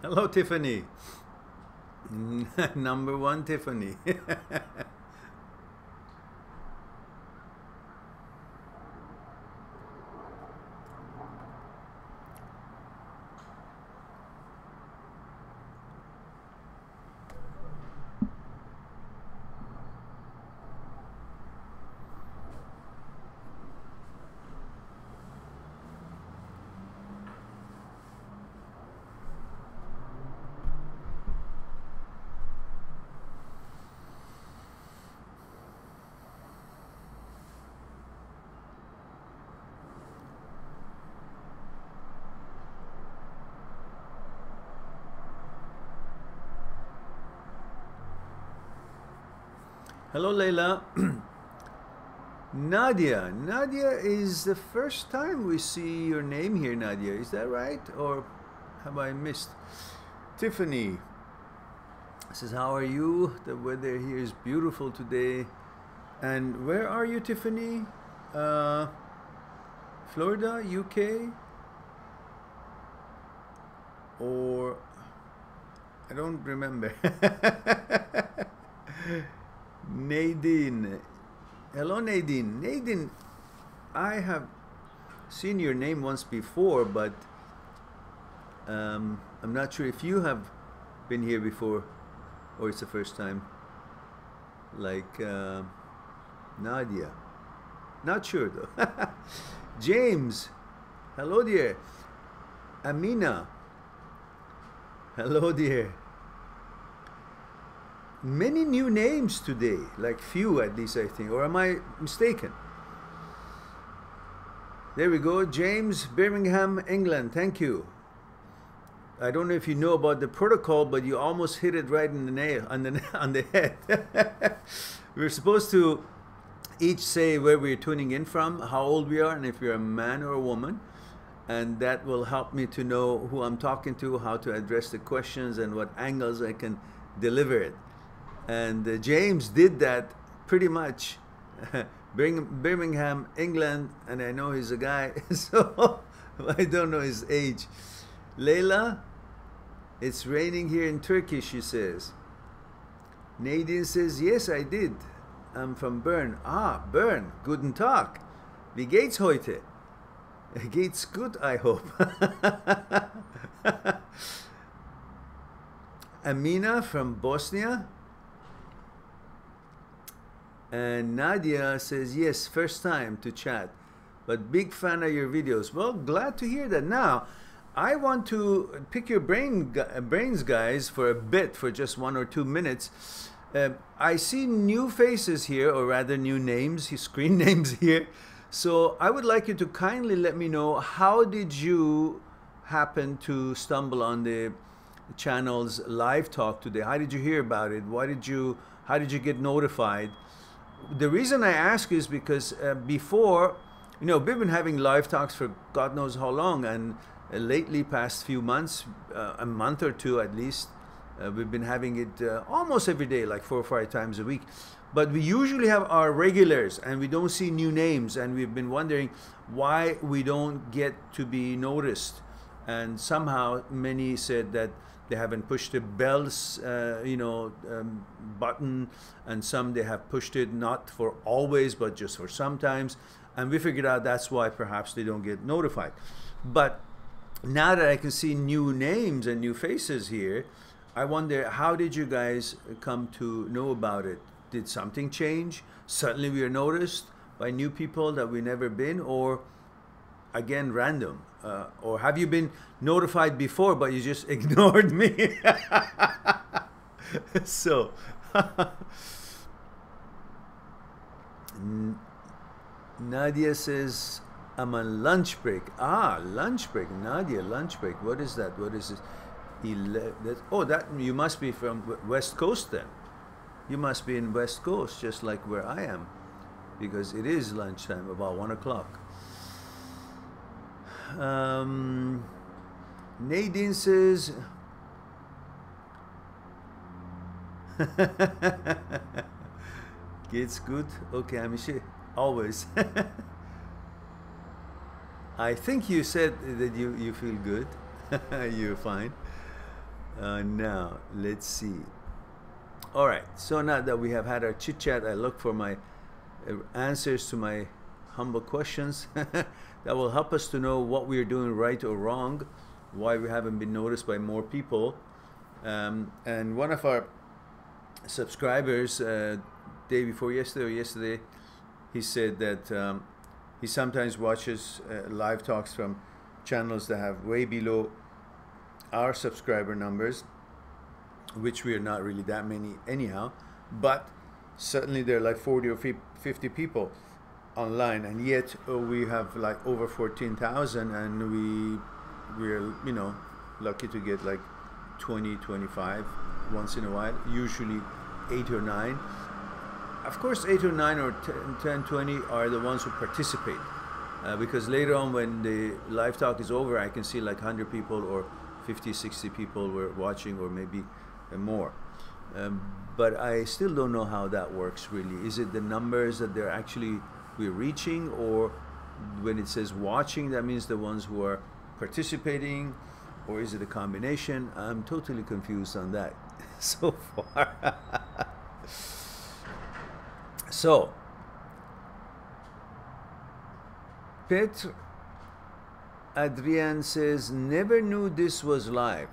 Hello, Tiffany. Number one, Tiffany. Hello, Layla. Nadia. Nadia is the first time we see your name here, Nadia. Is that right? Or have I missed? Tiffany says, how are you? The weather here is beautiful today. And where are you, Tiffany? Florida, UK? Or I don't remember. Nadine. Hello, Nadine. Nadine, I have seen your name once before, but I'm not sure if you have been here before or it's the first time. Like Nadia. Not sure though. James. Hello, dear. Amina. Hello, dear. Many new names today, like few at least, I think, or am I mistaken? There we go. James, Birmingham, England. Thank you. I don't know if you know about the protocol, but you almost hit it right in the nail on the head. We're supposed to each say where we're tuning in from, how old we are, and if you're a man or a woman. And that will help me to know who I'm talking to, how to address the questions, and what angles I can deliver it. And James did that pretty much. Birmingham, England, and I know he's a guy, so I don't know his age. Layla, it's raining here in Turkey, she says. Nadine says, yes, I did. I'm from Bern. Ah, Bern, guten Tag. Wie geht's heute? Geht's gut, I hope. Amina from Bosnia. And Nadia says, yes, first time to chat, but big fan of your videos. Well, glad to hear that. Now, I want to pick your brains, guys, for a bit, for just 1 or 2 minutes. I see new faces here, or rather new names, screen names here. So I would like you to kindly let me know, how did you happen to stumble on the channel's live talk today? How did you hear about it? How did you get notified? The reason I ask is because before, you know, we've been having live talks for God knows how long, and lately, past few months, a month or two at least, we've been having it almost every day, like 4 or 5 times a week. But we usually have our regulars, and we don't see new names, and we've been wondering why we don't get to be noticed. And somehow many said that they haven't pushed the bells, button, and some they have pushed it not for always, but just for sometimes. And we figured out that's why perhaps they don't get notified. But now that I can see new names and new faces here, I wonder, how did you guys come to know about it? Did something change? Suddenly we are noticed by new people that we never been, or again, random? Or have you been notified before, but you just ignored me? So, Nadia says, I'm on lunch break. Ah, lunch break. Nadia, lunch break. What is that? What is this? Oh, that you must be from West Coast then. You must be in West Coast, just like where I am, because it is lunchtime, about 1 o'clock. Nadine says, geht's gut? Okay, I'm sure. Always. I think you said that you feel good. You're fine. Now, let's see. All right, so now that we have had our chit chat, I look for my answers to my humble questions that will help us to know what we are doing right or wrong, why we haven't been noticed by more people. And one of our subscribers, day before yesterday or yesterday, he said that he sometimes watches live talks from channels that have way below our subscriber numbers, which we are not really that many anyhow, but certainly there are like 40 or 50 people online, and yet we have like over 14,000, and we're, you know, lucky to get like 20, 25 once in a while, usually 8 or 9. Of course 8 or 9 or 10, 20 are the ones who participate, because later on when the live talk is over, I can see like 100 people or 50, 60 people were watching, or maybe more. But I still don't know how that works really. Is it the numbers that we're reaching, or when it says watching, that means the ones who are participating, or is it a combination? I'm totally confused on that so far. So, Petr Adrian says, never knew this was live.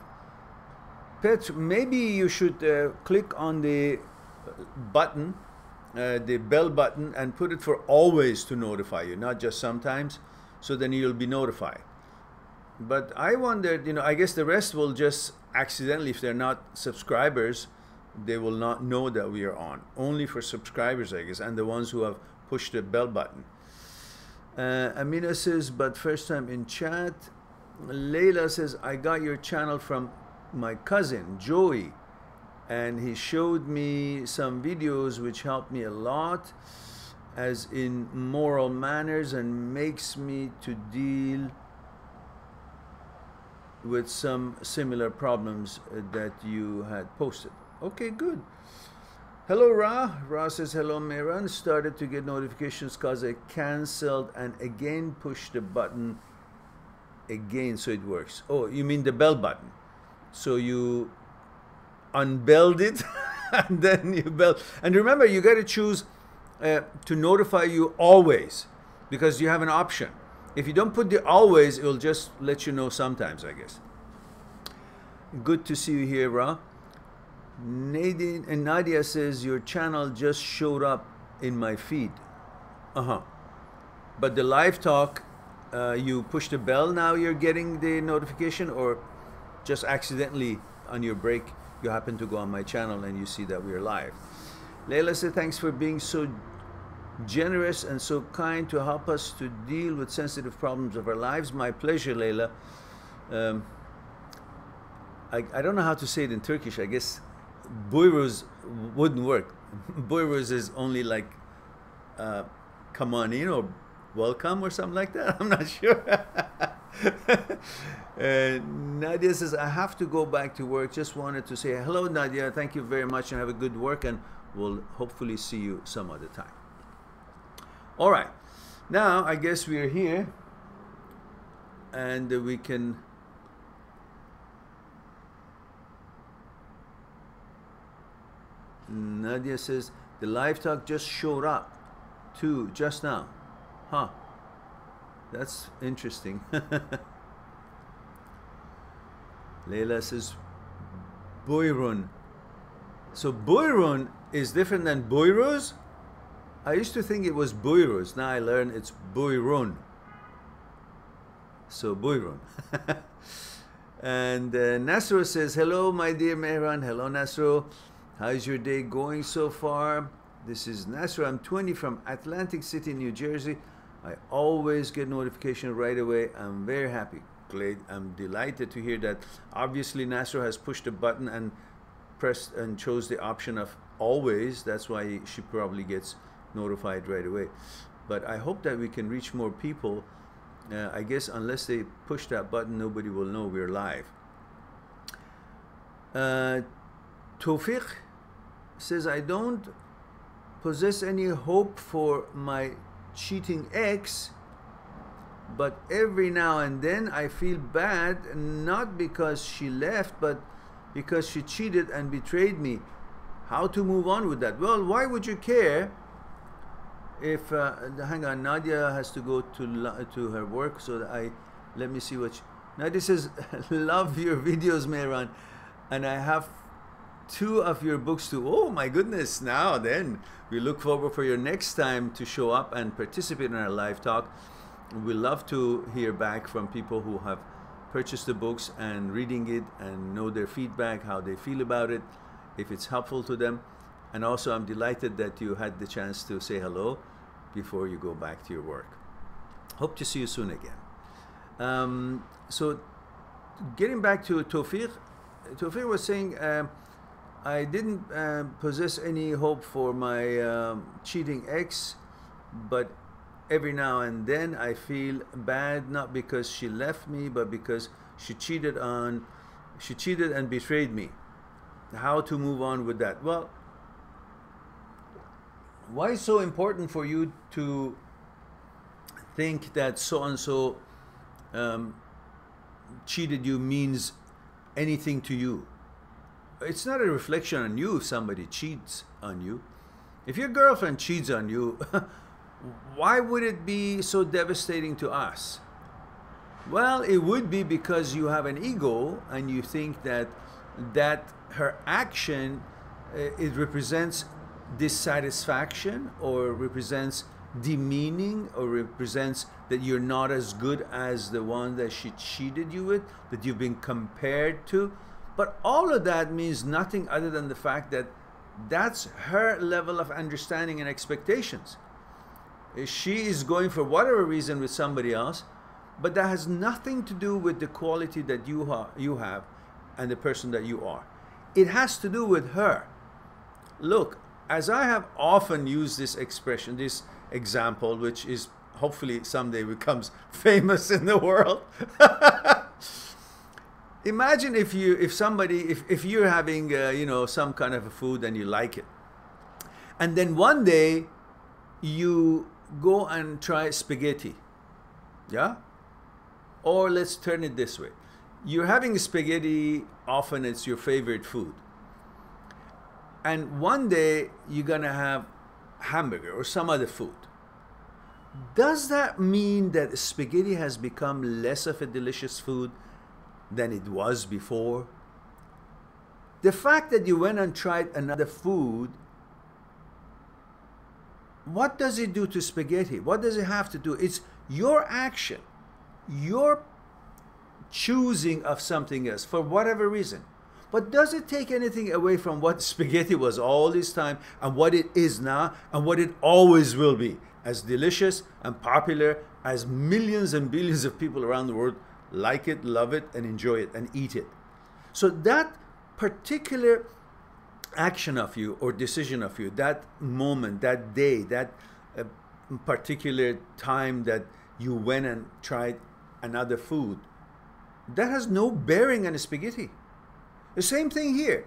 Petr, maybe you should click on the button, the bell button, and put it for always to notify you, not just sometimes, so then you'll be notified. But I wondered, you know, I guess the rest will just accidentally, if they're not subscribers, they will not know that we are on. Only for subscribers, I guess, and the ones who have pushed the bell button. Amina says, but first time in chat. Layla says, I got your channel from my cousin, Joey, and he showed me some videos which helped me a lot, as in moral manners, and makes me to deal with some similar problems that you had posted. Okay, good. Hello, Ra. Ra says, hello, Mehran. Started to get notifications because I canceled and again pushed the button again so it works. Oh, you mean the bell button. So you unbelled it and then you bell. And remember, you got to choose to notify you always, because you have an option. If you don't put the always, it will just let you know sometimes, I guess. Good to see you here, Ra. Nadine and Nadia says, your channel just showed up in my feed. But the live talk, you push the bell, now you're getting the notification, or just accidentally on your break you happen to go on my channel and you see that we're live. Layla said, thanks for being so generous and so kind to help us to deal with sensitive problems of our lives. My pleasure, Layla. I don't know how to say it in Turkish. I guess buyuruz wouldn't work. Buyuruz is only like come on in, or welcome, or something like that. I'm not sure. Nadia says, I have to go back to work. Just wanted to say hello, Nadia. Thank you very much, and have a good work, and we'll hopefully see you some other time. All right. Now, I guess we're here, and we can... Nadia says, the live talk just showed up too, just now. Huh. That's interesting. Leila says, Buyurun. So Buyurun is different than Buyuruz? I used to think it was Buyuruz. Now I learn it's Buyurun. So Buyurun. And Nasro says, hello, my dear Mehran. Hello, Nasro. How's your day going so far? This is Nasro. I'm 20 from Atlantic City, New Jersey. I always get notification right away. I'm very happy. Glad. I'm delighted to hear that. Obviously, Nasro has pushed the button and pressed and chose the option of always. That's why she probably gets notified right away. But I hope that we can reach more people. I guess unless they push that button, nobody will know we're live. Tawfiq says, I don't possess any hope for my cheating ex, but every now and then I feel bad, not because she left, but because she cheated and betrayed me. How to move on with that? Well, why would you care if, hang on, Nadia has to go to her work, so that let me see what Nadia says, love your videos, Mehran, and I have 2 of your books too. Oh my goodness, now then, we look forward for your next time to show up and participate in our live talk. We love to hear back from people who have purchased the books and reading it and know their feedback, how they feel about it, if it's helpful to them. And also, I'm delighted that you had the chance to say hello before you go back to your work. Hope to see you soon again. So getting back to Tawfiq was saying, I didn't possess any hope for my cheating ex, but every now and then I feel bad, not because she left me, but because she cheated and betrayed me. How to move on with that? Well, why is it so important for you to think that so-and-so cheated you means anything to you? It's not a reflection on you if somebody cheats on you. If your girlfriend cheats on you, why would it be so devastating to us? Well, it would be because you have an ego and you think that her action, it represents dissatisfaction, or represents demeaning, or represents that you're not as good as the one that she cheated you with, that you've been compared to. But all of that means nothing other than the fact that that's her level of understanding and expectations. She is going for whatever reason with somebody else, but that has nothing to do with the quality that you have and the person that you are. It has to do with her. Look, as I have often used this expression, this example, which is hopefully someday becomes famous in the world. Imagine if you're having you know, some kind of a food and you like it, and then one day you go and try spaghetti, yeah? Or let's turn it this way. You're having spaghetti, often it's your favorite food. And one day you're gonna have hamburger or some other food. Does that mean that spaghetti has become less of a delicious food than it was before? The fact that you went and tried another food, what does it do to spaghetti? What does it have to do? It's your action, your choosing of something else for whatever reason. But does it take anything away from what spaghetti was all this time and what it is now and what it always will be? As delicious and popular as millions and billions of people around the world like it, love it, and enjoy it and eat it. So that particular action of you or decision of you, that moment, that day, that particular time that you went and tried another food, that has no bearing on spaghetti. The same thing here.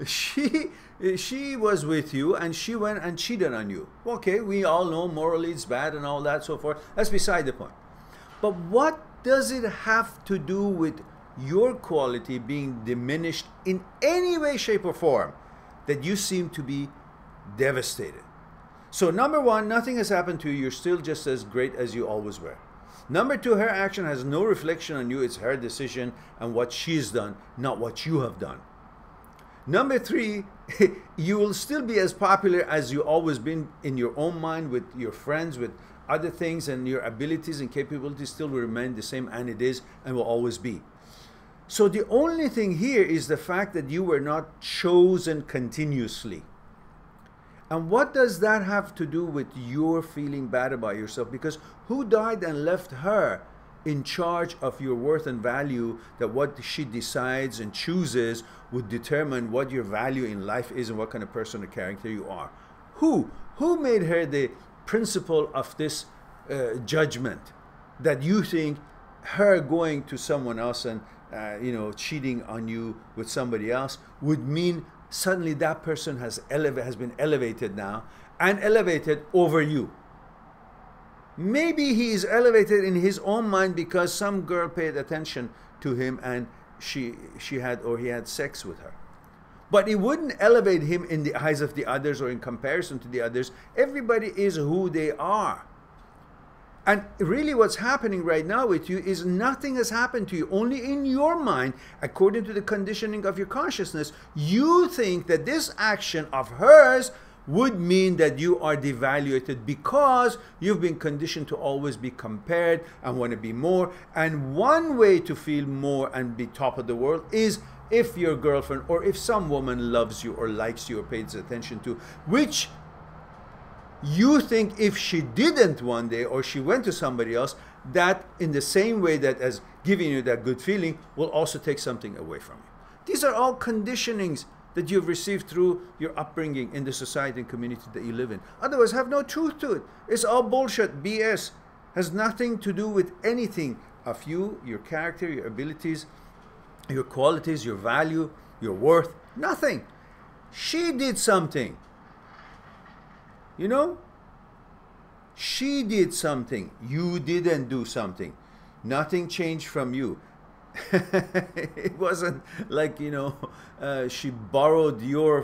She was with you and she went and cheated on you. Okay, we all know morally it's bad and all that, so forth. That's beside the point. But what does it have to do with your quality being diminished in any way, shape, or form that you seem to be devastated? So number one, nothing has happened to you. You're still just as great as you always were. Number two, her action has no reflection on you. It's her decision and what she's done, not what you have done. Number three, you will still be as popular as you always been in your own mind, with your friends, with other things, and your abilities and capabilities still will remain the same, and it is and will always be. So the only thing here is the fact that you were not chosen continuously. And what does that have to do with your feeling bad about yourself? Because who died and left her in charge of your worth and value, that what she decides and chooses would determine what your value in life is and what kind of person or character you are? Who made her the principle of this judgment, that you think her going to someone else and you know, cheating on you with somebody else would mean suddenly that person has been elevated now and elevated over you? Maybe he is elevated in his own mind because some girl paid attention to him and she had or he had sex with her. But it wouldn't elevate him in the eyes of the others or in comparison to the others. Everybody is who they are. And really what's happening right now with you is nothing has happened to you. Only in your mind, according to the conditioning of your consciousness, you think that this action of hers would mean that you are devaluated because you've been conditioned to always be compared and want to be more. And one way to feel more and be top of the world is if your girlfriend or if some woman loves you or likes you or pays attention to, which you think if she didn't one day or she went to somebody else, that in the same way that as giving you that good feeling will also take something away from you. These are all conditionings that you've received through your upbringing in the society and community that you live in. Otherwise, have no truth to it. It's all bullshit, BS. Has nothing to do with anything of you, your character, your abilities, your qualities, your value, your worth. Nothing. She did something. You know? She did something. You didn't do something. Nothing changed from you. It wasn't like, you know, she borrowed your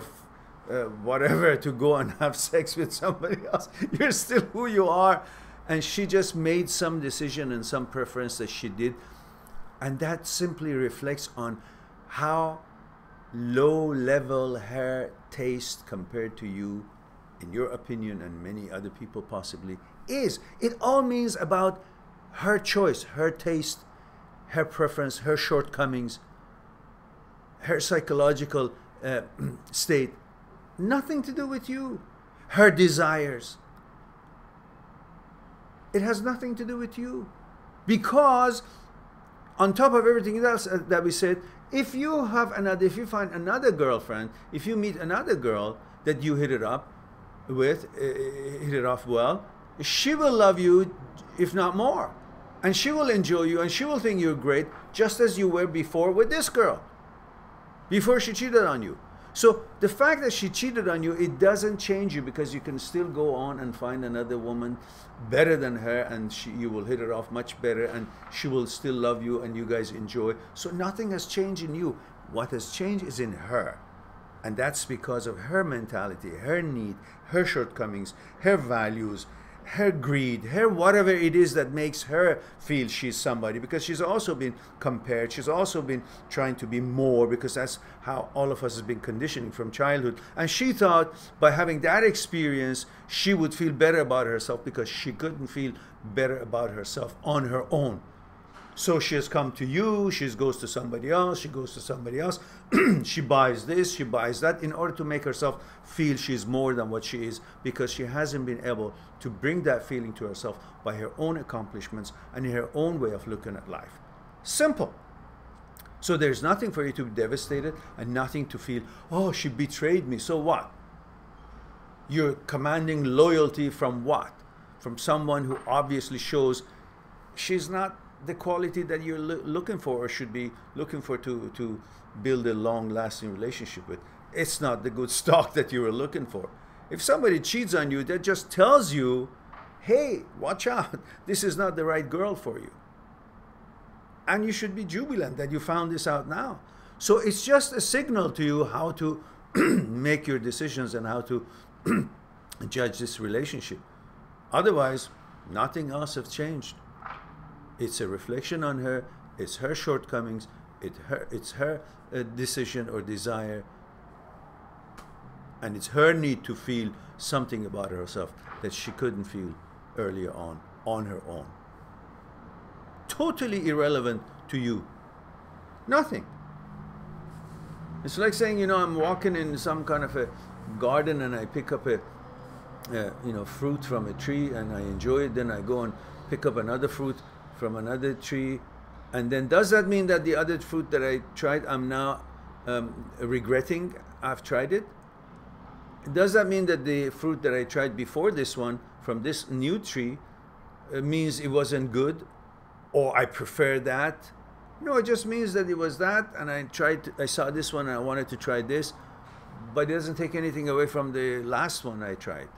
whatever to go and have sex with somebody else. You're still who you are. And she just made some decision and some preference that she did. And that simply reflects on how low level her taste compared to you, in your opinion, and many other people possibly, is. It all means about her choice, her taste, her preference, her shortcomings, her psychological state. Nothing to do with you. Her desires. It has nothing to do with you. Because on top of everything else that we said, if you find another girlfriend, if you meet another girl that you hit it off well, she will love you, if not more. And she will enjoy you and she will think you're great, just as you were before with this girl, before she cheated on you. So the fact that she cheated on you, it doesn't change you, because you can still go on and find another woman better than her, and you will hit it off much better, and she will still love you and you guys enjoy. So nothing has changed in you. What has changed is in her. And that's because of her mentality, her need, her shortcomings, her values, her greed, her whatever it is that makes her feel she's somebody, because she's also been compared, she's also been trying to be more, because that's how all of us has been conditioning from childhood. And she thought by having that experience, she would feel better about herself, because she couldn't feel better about herself on her own. So she has come to you, she goes to somebody else, she goes to somebody else, she buys this, she buys that, in order to make herself feel she's more than what she is, because she hasn't been able to bring that feeling to herself by her own accomplishments and in her own way of looking at life. Simple. So there's nothing for you to be devastated and nothing to feel, oh, she betrayed me, so what? You're commanding loyalty from what? From someone who obviously shows she's not the quality that you're looking for or should be looking for to build a long-lasting relationship with. It's not the good stock that you were looking for. If somebody cheats on you, that just tells you, hey, watch out, this is not the right girl for you. And you should be jubilant that you found this out now. So it's just a signal to you how to make your decisions and how to judge this relationship. Otherwise, nothing else has changed. It's a reflection on her, it's her shortcomings, it's her decision or desire, and it's her need to feel something about herself that she couldn't feel earlier on her own. Totally irrelevant to you. Nothing. It's like saying, you know, I'm walking in some kind of a garden and I pick up a fruit from a tree and I enjoy it, then I go and pick up another fruit from another tree, and then does that mean that the other fruit that I tried I'm now regretting I've tried it? Does that mean that the fruit that I tried before this one from this new tree means it wasn't good or I prefer that? No, it just means that it was that, and I saw this one and I wanted to try this, but it doesn't take anything away from the last one I tried.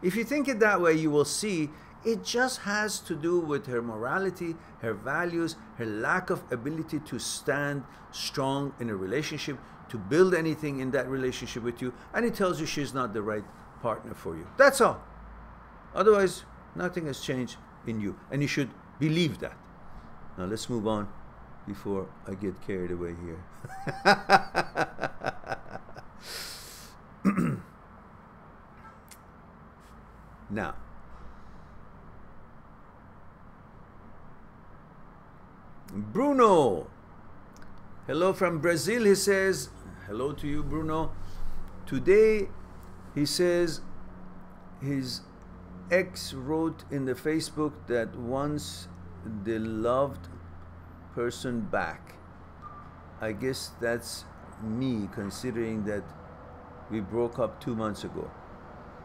If you think it that way, you will see It just has to do with her morality, her values, her lack of ability to stand strong in a relationship, to build anything in that relationship with you, and it tells you she's not the right partner for you. That's all. Otherwise, nothing has changed in you, and you should believe that. Now let's move on before I get carried away here. Now, Bruno, hello from Brazil. He says, hello to you, Bruno. Today, he says, his ex wrote in the Facebook that wants the loved person back. I guess that's me, considering that we broke up 2 months ago.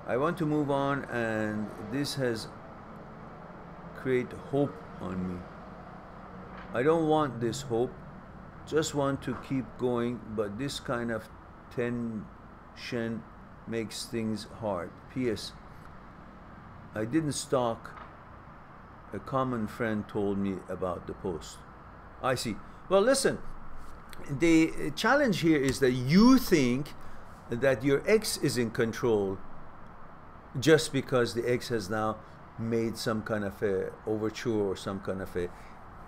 I want to move on, and this has created hope on me. I don't want this hope, just want to keep going, but this kind of tension makes things hard. P.S. I didn't stalk. A common friend told me about the post. I see. Well, listen, the challenge here is that you think that your ex is in control just because the ex has now made some kind of a overture or some kind of a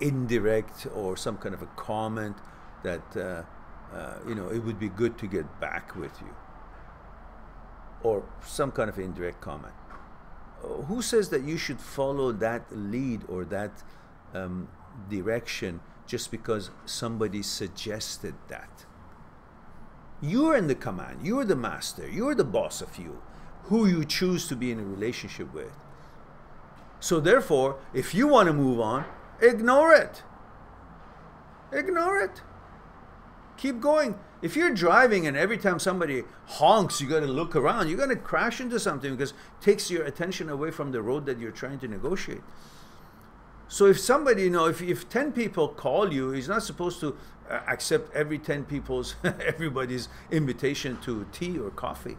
indirect or some kind of a comment that you know, it would be good to get back with you, or some kind of indirect comment. Who says that you should follow that lead or that direction just because somebody suggested that? You're in the command, you're the master, you're the boss of you, who you choose to be in a relationship with. So therefore, if you want to move on, ignore it. Ignore it. Keep going. If you're driving and every time somebody honks, you got to look around, you're going to crash into something because it takes your attention away from the road that you're trying to negotiate. So if somebody, you know, if 10 people call you, he's not supposed to accept every 10 people's, everybody's invitation to tea or coffee.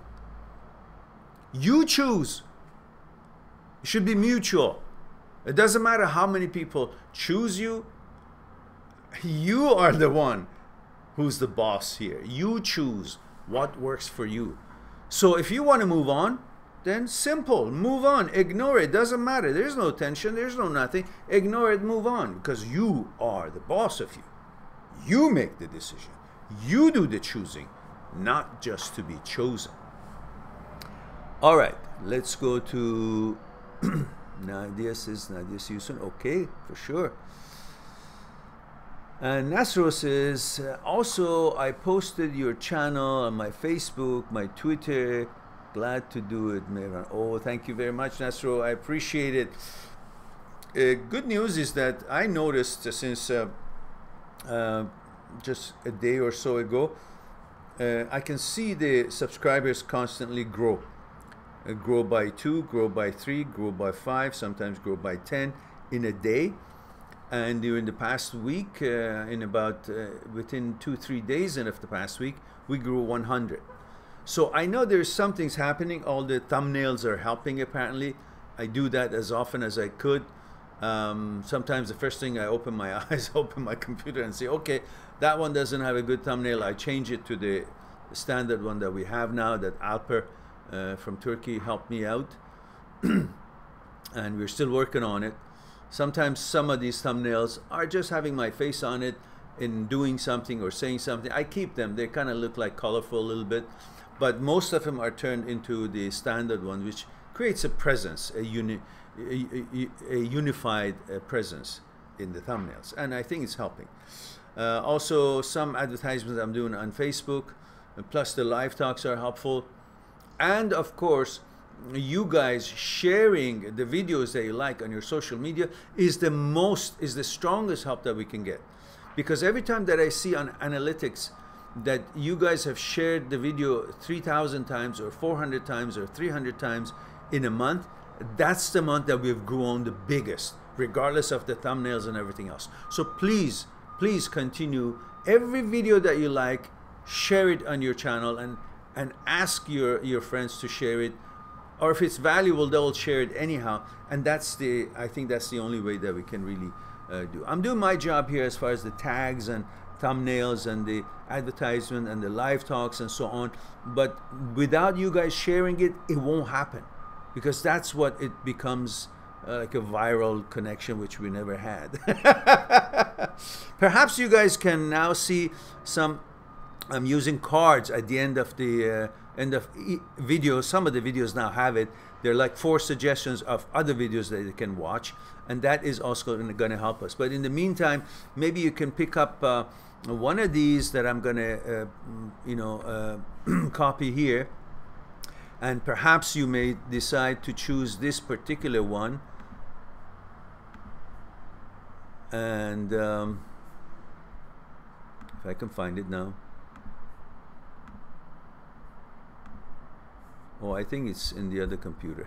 You choose. It should be mutual. It doesn't matter how many people choose you. You are the one who's the boss here. You choose what works for you. So if you want to move on, then simple, move on, ignore it, doesn't matter. There's no tension, there's no nothing. Ignore it, move on, because you are the boss of you. You make the decision. You do the choosing, not just to be chosen. All right, let's go to Nadia says, Nadia, see you soon. Okay, for sure. And Nasro says, also, I posted your channel on my Facebook, my Twitter. Glad to do it, Mehran. Oh, thank you very much, Nasro. I appreciate it. Good news is that I noticed since just a day or so ago, I can see the subscribers constantly grow. Grow by 2, grow by 3, grow by 5, sometimes grow by 10 in a day. And during the past week, in about within 2-3 days of the past week, we grew 100. So I know there's some things happening. All the thumbnails are helping, apparently. I do that as often as I could. Sometimes the first thing I open my eyes, open my computer and say, okay, that one doesn't have a good thumbnail. I change it to the standard one that we have now, that Alper from Turkey helped me out. And we're still working on it. Sometimes some of these thumbnails are just having my face on it in doing something or saying something. I keep them. They kind of look like colorful a little bit. But most of them are turned into the standard one, which creates a presence, a unified presence in the thumbnails. And I think it's helping. Also, some advertisements I'm doing on Facebook, plus the live talks are helpful. And of course, you guys sharing the videos that you like on your social media is the strongest help that we can get. Because every time that I see on analytics that you guys have shared the video 3,000 times or 400 times or 300 times in a month, that's the month that we've grown the biggest, regardless of the thumbnails and everything else. So please, please continue. Every video that you like, share it on your channel and ask your friends to share it. or if it's valuable, they'll share it anyhow. And that's I think that's the only way that we can really do. I'm doing my job here as far as the tags and thumbnails and the advertisement and the live talks and so on. But without you guys sharing it, it won't happen, because that's what it becomes, like a viral connection, which we never had. Perhaps you guys can now see some. I'm using cards at the end of the video. Some of the videos now have it. They're like 4 suggestions of other videos that you can watch, and that is also going to help us. But in the meantime, maybe you can pick up one of these that I'm going to, copy here, and perhaps you may decide to choose this particular one. And if I can find it now. Oh, I think it's in the other computer.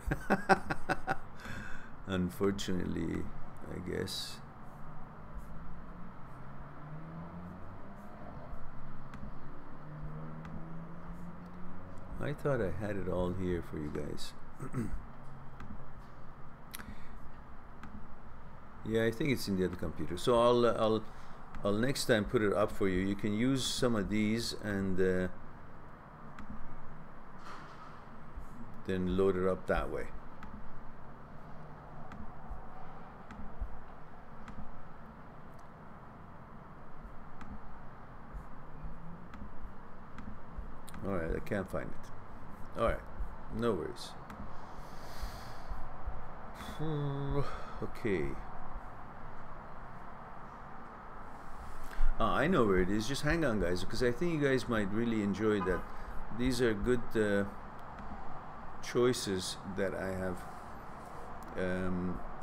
Unfortunately, I guess. I thought I had it all here for you guys. Yeah, I think it's in the other computer. So I'll next time put it up for you. You can use some of these and then load it up that way. All right, I can't find it. All right, no worries. Okay. I know where it is. Just hang on, guys, because I think you guys might really enjoy that. These are good choices that I have.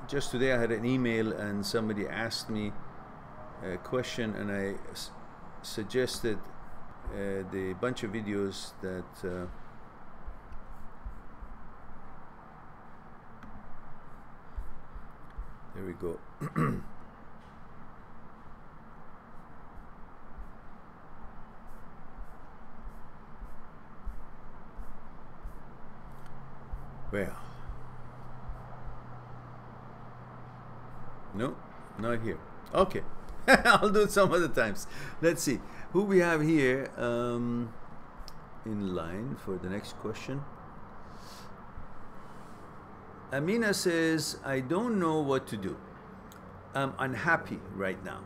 Just today I had an email and somebody asked me a question, and I suggested the bunch of videos that there we go. Well, no, not here. Okay. I'll do it some other times. Let's see who we have here in line for the next question. Amina says, I don't know what to do. I'm unhappy right now.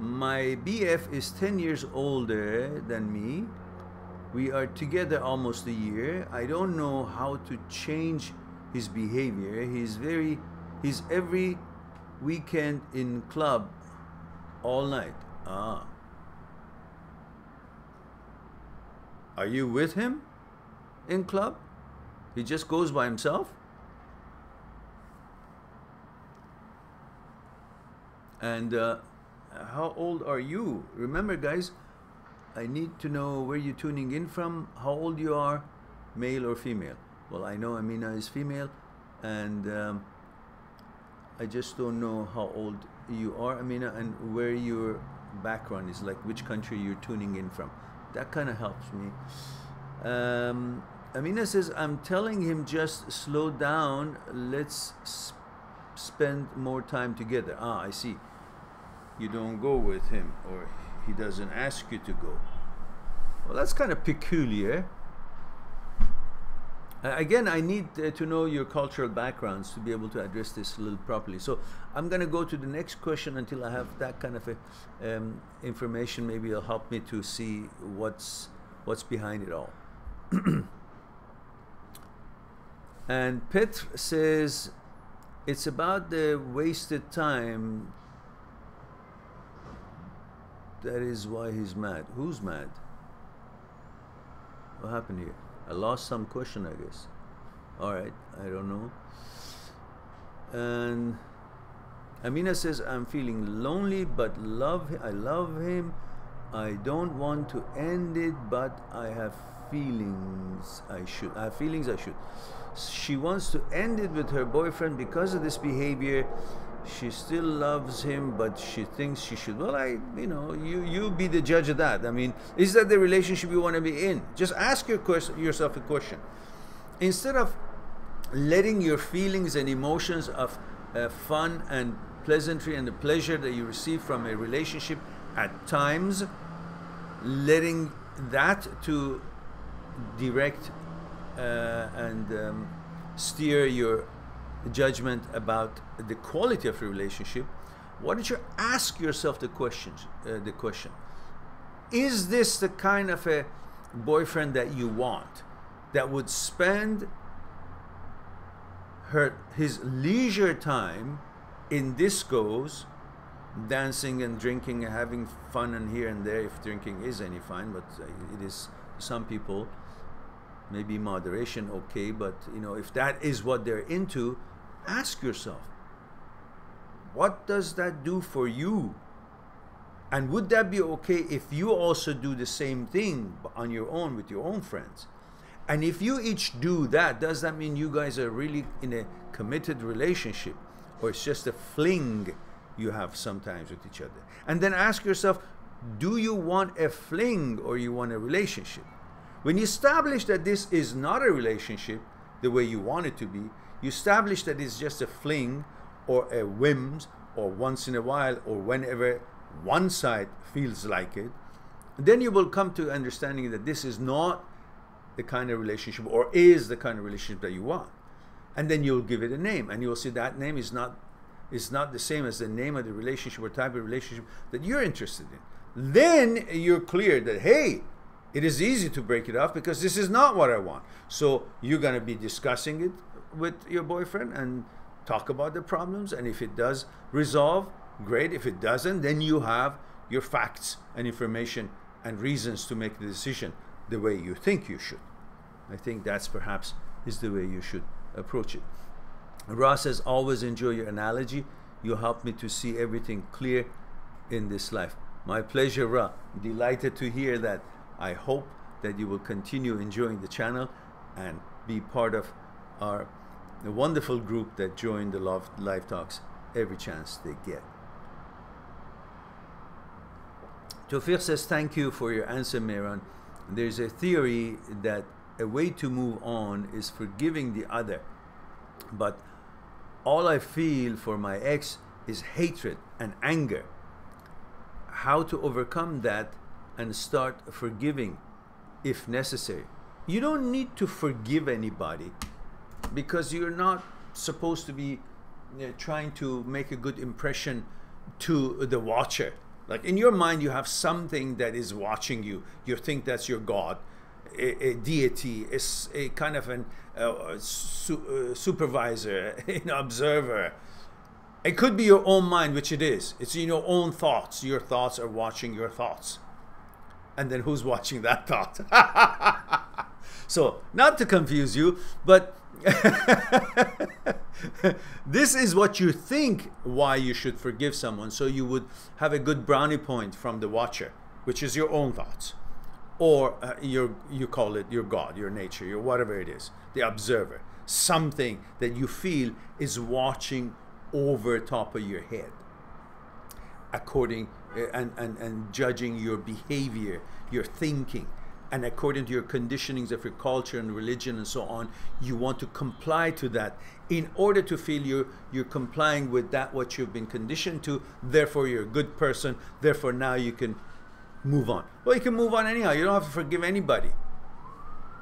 My BF is 10 years older than me. We are together almost a year. I don't know how to change his behavior. He's every weekend in club all night. Ah. Are you with him in club? He just goes by himself? And how old are you? Remember, guys, I need to know where you're tuning in from, how old you are, male or female. Well, I know Amina is female, and I just don't know how old you are, Amina, and where your background is, like which country you're tuning in from. That kind of helps me. Amina says, I'm telling him just slow down, let's spend more time together. Ah, I see. You don't go with him, or he doesn't ask you to go. Well, that's kind of peculiar. Again, I need to know your cultural backgrounds to be able to address this a little properly. So I'm going to go to the next question until I have that kind of information. Maybe it'll help me to see what's behind it all. And Petr says, it's about the wasted time. That is why he's mad. Who's mad? What happened here? I lost some question, I guess. All right, I don't know. And Amina says, I'm feeling lonely, but I love him. I don't want to end it, but I have feelings I should. I have feelings I should. She wants to end it with her boyfriend because of this behavior. She still loves him, but she thinks she should. Well, you be the judge of that. I mean, is that the relationship you want to be in? Just ask yourself a question. instead of letting your feelings and emotions of fun and pleasantry and the pleasure that you receive from a relationship at times, letting that to direct and steer your judgment about the quality of a relationship, why don't you ask yourself the question, is this the kind of a boyfriend that you want, that would spend his leisure time in discos, dancing and drinking and having fun and here and there, if drinking is any fun, but it is some people, maybe moderation okay, but you know, if that is what they're into, ask yourself, what does that do for you? And would that be okay if you also do the same thing on your own with your own friends? And if you each do that, does that mean you guys are really in a committed relationship, or it's just a fling you have sometimes with each other? And then ask yourself, do you want a fling or you want a relationship? When you establish that this is not a relationship the way you want it to be, you establish that it's just a fling or a whims or once in a while or whenever one side feels like it, then you will come to understanding that this is not the kind of relationship, or is the kind of relationship that you want. And then you'll give it a name, and you'll see that name is not the same as the name of the relationship or type of relationship that you're interested in. Then you're clear that, hey, it is easy to break it off because this is not what I want. So you're going to be discussing it with your boyfriend and talk about the problems, and if it does resolve, great. If it doesn't, then you have your facts and information and reasons to make the decision the way you think you should. I think that's perhaps is the way you should approach it. Ross says, always enjoy your analogy. You help me to see everything clear in this life. My pleasure, Ra. Delighted to hear that. I hope that you will continue enjoying the channel and be part of the wonderful group that join the Live Talks every chance they get. Tofir says, thank you for your answer, Mehran. There's a theory that a way to move on is forgiving the other, but all I feel for my ex is hatred and anger. How to overcome that and start forgiving if necessary? You don't need to forgive anybody because you're not supposed to be trying to make a good impression to the watcher. Like in your mind, you have something that is watching you. You think that's your God, a deity, a kind of an supervisor, an observer. It could be your own mind, which it is. It's in your own thoughts. Your thoughts are watching your thoughts. And then who's watching that thought? So, not to confuse you, but this is what you think why you should forgive someone, so you would have a good brownie point from the watcher, which is your own thoughts, or you call it your God, your nature, your whatever it is, the observer, something that you feel is watching over top of your head, according and judging your behavior, your thinking. And according to your conditionings of your culture and religion and so on, you want to comply to that in order to feel you're complying with that what you've been conditioned to. Therefore, you're a good person. Therefore, now you can move on. Well, you can move on anyhow. You don't have to forgive anybody.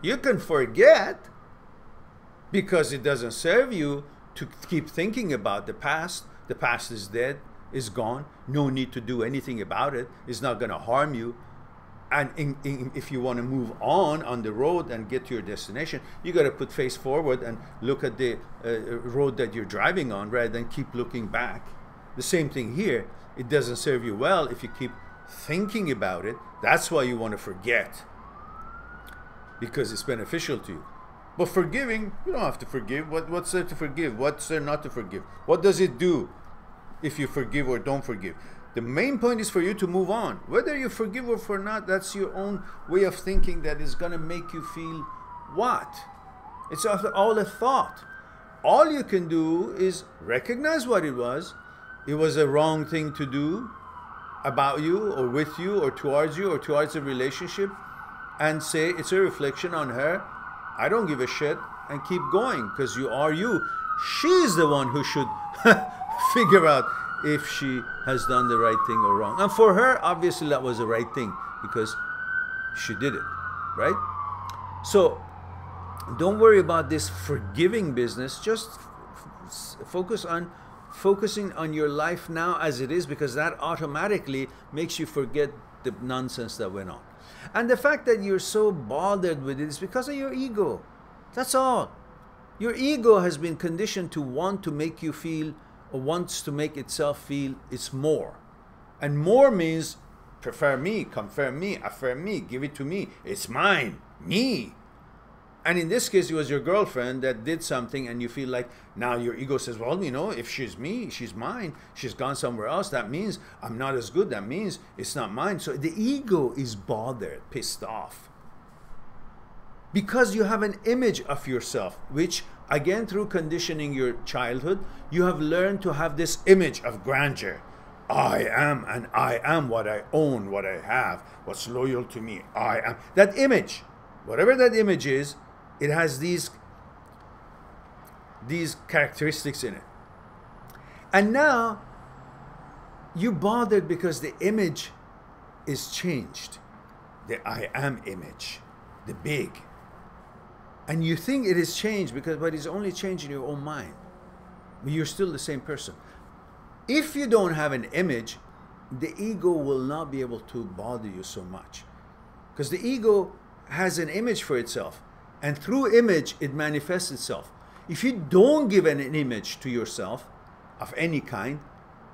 You can forget because it doesn't serve you to keep thinking about the past. The past is dead, is gone. No need to do anything about it. It's not going to harm you. And if you want to move on the road and get to your destination, you got to put face forward and look at the road that you're driving on rather than keep looking back. The same thing here. It doesn't serve you well if you keep thinking about it. That's why you want to forget, because it's beneficial to you. But forgiving, you don't have to forgive. What's there to forgive? What's there not to forgive? What does it do if you forgive or don't forgive? The main point is for you to move on. Whether you forgive or not, that's your own way of thinking that is going to make you feel what? It's all a thought. All you can do is recognize what it was. It was a wrong thing to do about you or with you or towards a relationship, and say it's a reflection on her. I don't give a shit. and keep going, because you are you. She's the one who should figure out if she has done the right thing or wrong. And for her, obviously that was the right thing, because she did it, right? So don't worry about this forgiving business. Just focusing on your life now as it is, because that automatically makes you forget the nonsense that went on. And the fact that you're so bothered with it is because of your ego. That's all. Your ego has been conditioned to want to make you feel, or wants to make itself feel it's more. And more means prefer me, confirm me, affirm me, give it to me. It's mine, me. And in this case, it was your girlfriend that did something, and you feel like now your ego says, well, you know, if she's me, she's mine, she's gone somewhere else, that means I'm not as good, that means it's not mine. So the ego is bothered, pissed off, because you have an image of yourself, which again, through conditioning your childhood, you have learned to have this image of grandeur. I am, and I am what I own, what I have, what's loyal to me. I am. That image, whatever that image is, it has these characteristics in it. And now you're bothered because the image is changed. The I am image, the big. And you think it is changed but it's only changed in your own mind. But you're still the same person. If you don't have an image, the ego will not be able to bother you so much. Because the ego has an image for itself. And through image, it manifests itself. If you don't give an image to yourself of any kind,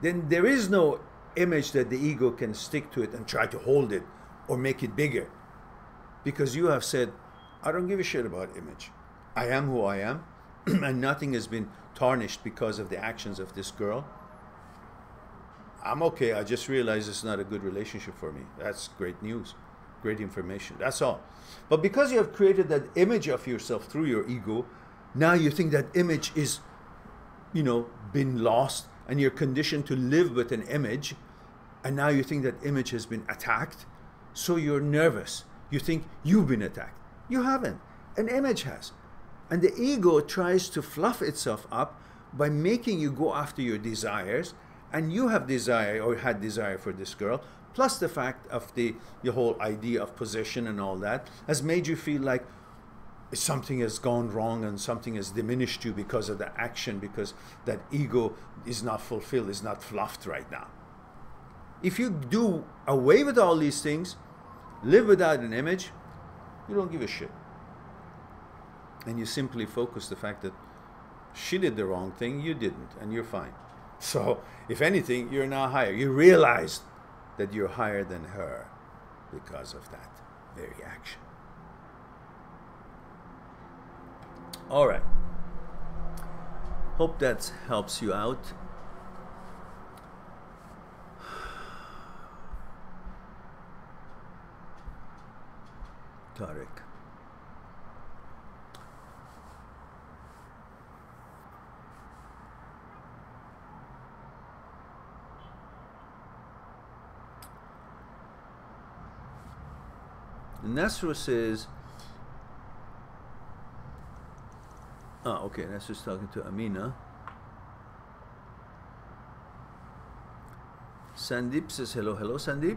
then there is no image that the ego can stick to it and try to hold it or make it bigger. Because you have said, I don't give a shit about image. I am who I am, and nothing has been tarnished because of the actions of this girl. I'm okay. I just realized it's not a good relationship for me. That's great news, great information. That's all. But because you have created that image of yourself through your ego, now you think that image is, you know, been lost, and you're conditioned to live with an image, and now you think that image has been attacked, so you're nervous. You think you've been attacked. You haven't. An image has. And the ego tries to fluff itself up by making you go after your desires, and you have desire or had desire for this girl, plus the fact of the whole idea of possession and all that has made you feel like something has gone wrong and something has diminished you because of the action, because that ego is not fulfilled, is not fluffed right now. If you do away with all these things, live without an image, you don't give a shit. And you simply focus the fact that she did the wrong thing, you didn't, and you're fine. So, if anything, you're now higher. You realize that you're higher than her because of that very action. All right. Hope that helps you out. Tariq. Nasra says, okay, Nasra's talking to Amina. Sandeep says, hello, hello, Sandeep.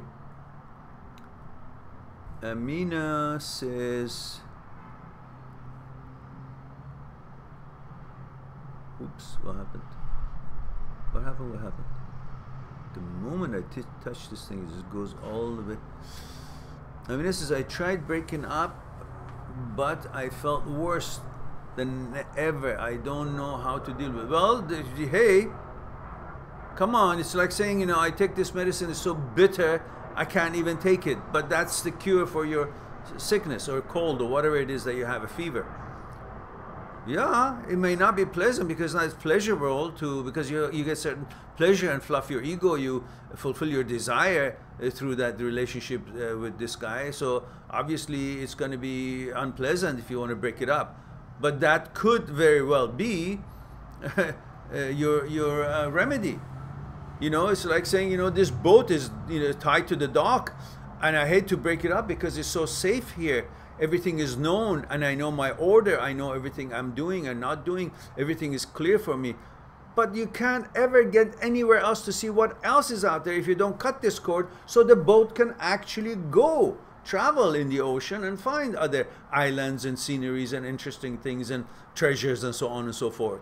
Amina says, oops, what happened? What happened? What happened? The moment I touch this thing, it just goes all the way. Amina says, I tried breaking up, but I felt worse than ever. I don't know how to deal with it. Well, hey, come on. It's like saying, you know, I take this medicine, it's so bitter, I can't even take it. But that's the cure for your sickness or cold or whatever it is that you have, a fever. Yeah, it may not be pleasant because it's not pleasurable because you get certain pleasure and fluff your ego, you fulfill your desire through that relationship with this guy. So obviously it's going to be unpleasant if you want to break it up. But that could very well be your remedy. You know, it's like saying, you know, this boat is, you know, tied to the dock, and I hate to break it up because it's so safe here everything is known, and I know my order, I know everything I'm doing and not doing, everything is clear for me. But you can't ever get anywhere else to see what else is out there if you don't cut this cord, so the boat can actually go travel in the ocean and find other islands and sceneries and interesting things and treasures and so on and so forth.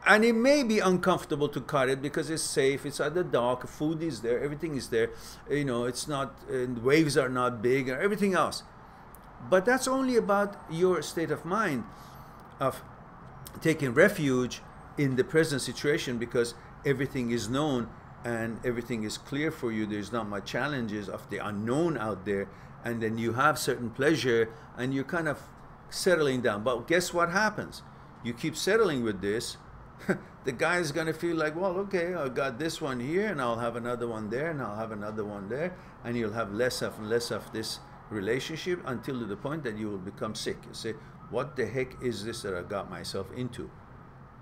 And it may be uncomfortable to cut it because it's safe, it's at the dock, food is there, everything is there, you know, it's not, waves are not big or everything else. But that's only about your state of mind of taking refuge in the present situation, because everything is known and everything is clear for you. There's not much challenges of the unknown out there, and then you have certain pleasure and you're kind of settling down. But guess what happens? You keep settling with this, the guy is going to feel like, well, okay, I got this one here and I'll have another one there and I'll have another one there, and you'll have less and less of this relationship until to the point that you will become sick. You say, what the heck is this that I got myself into?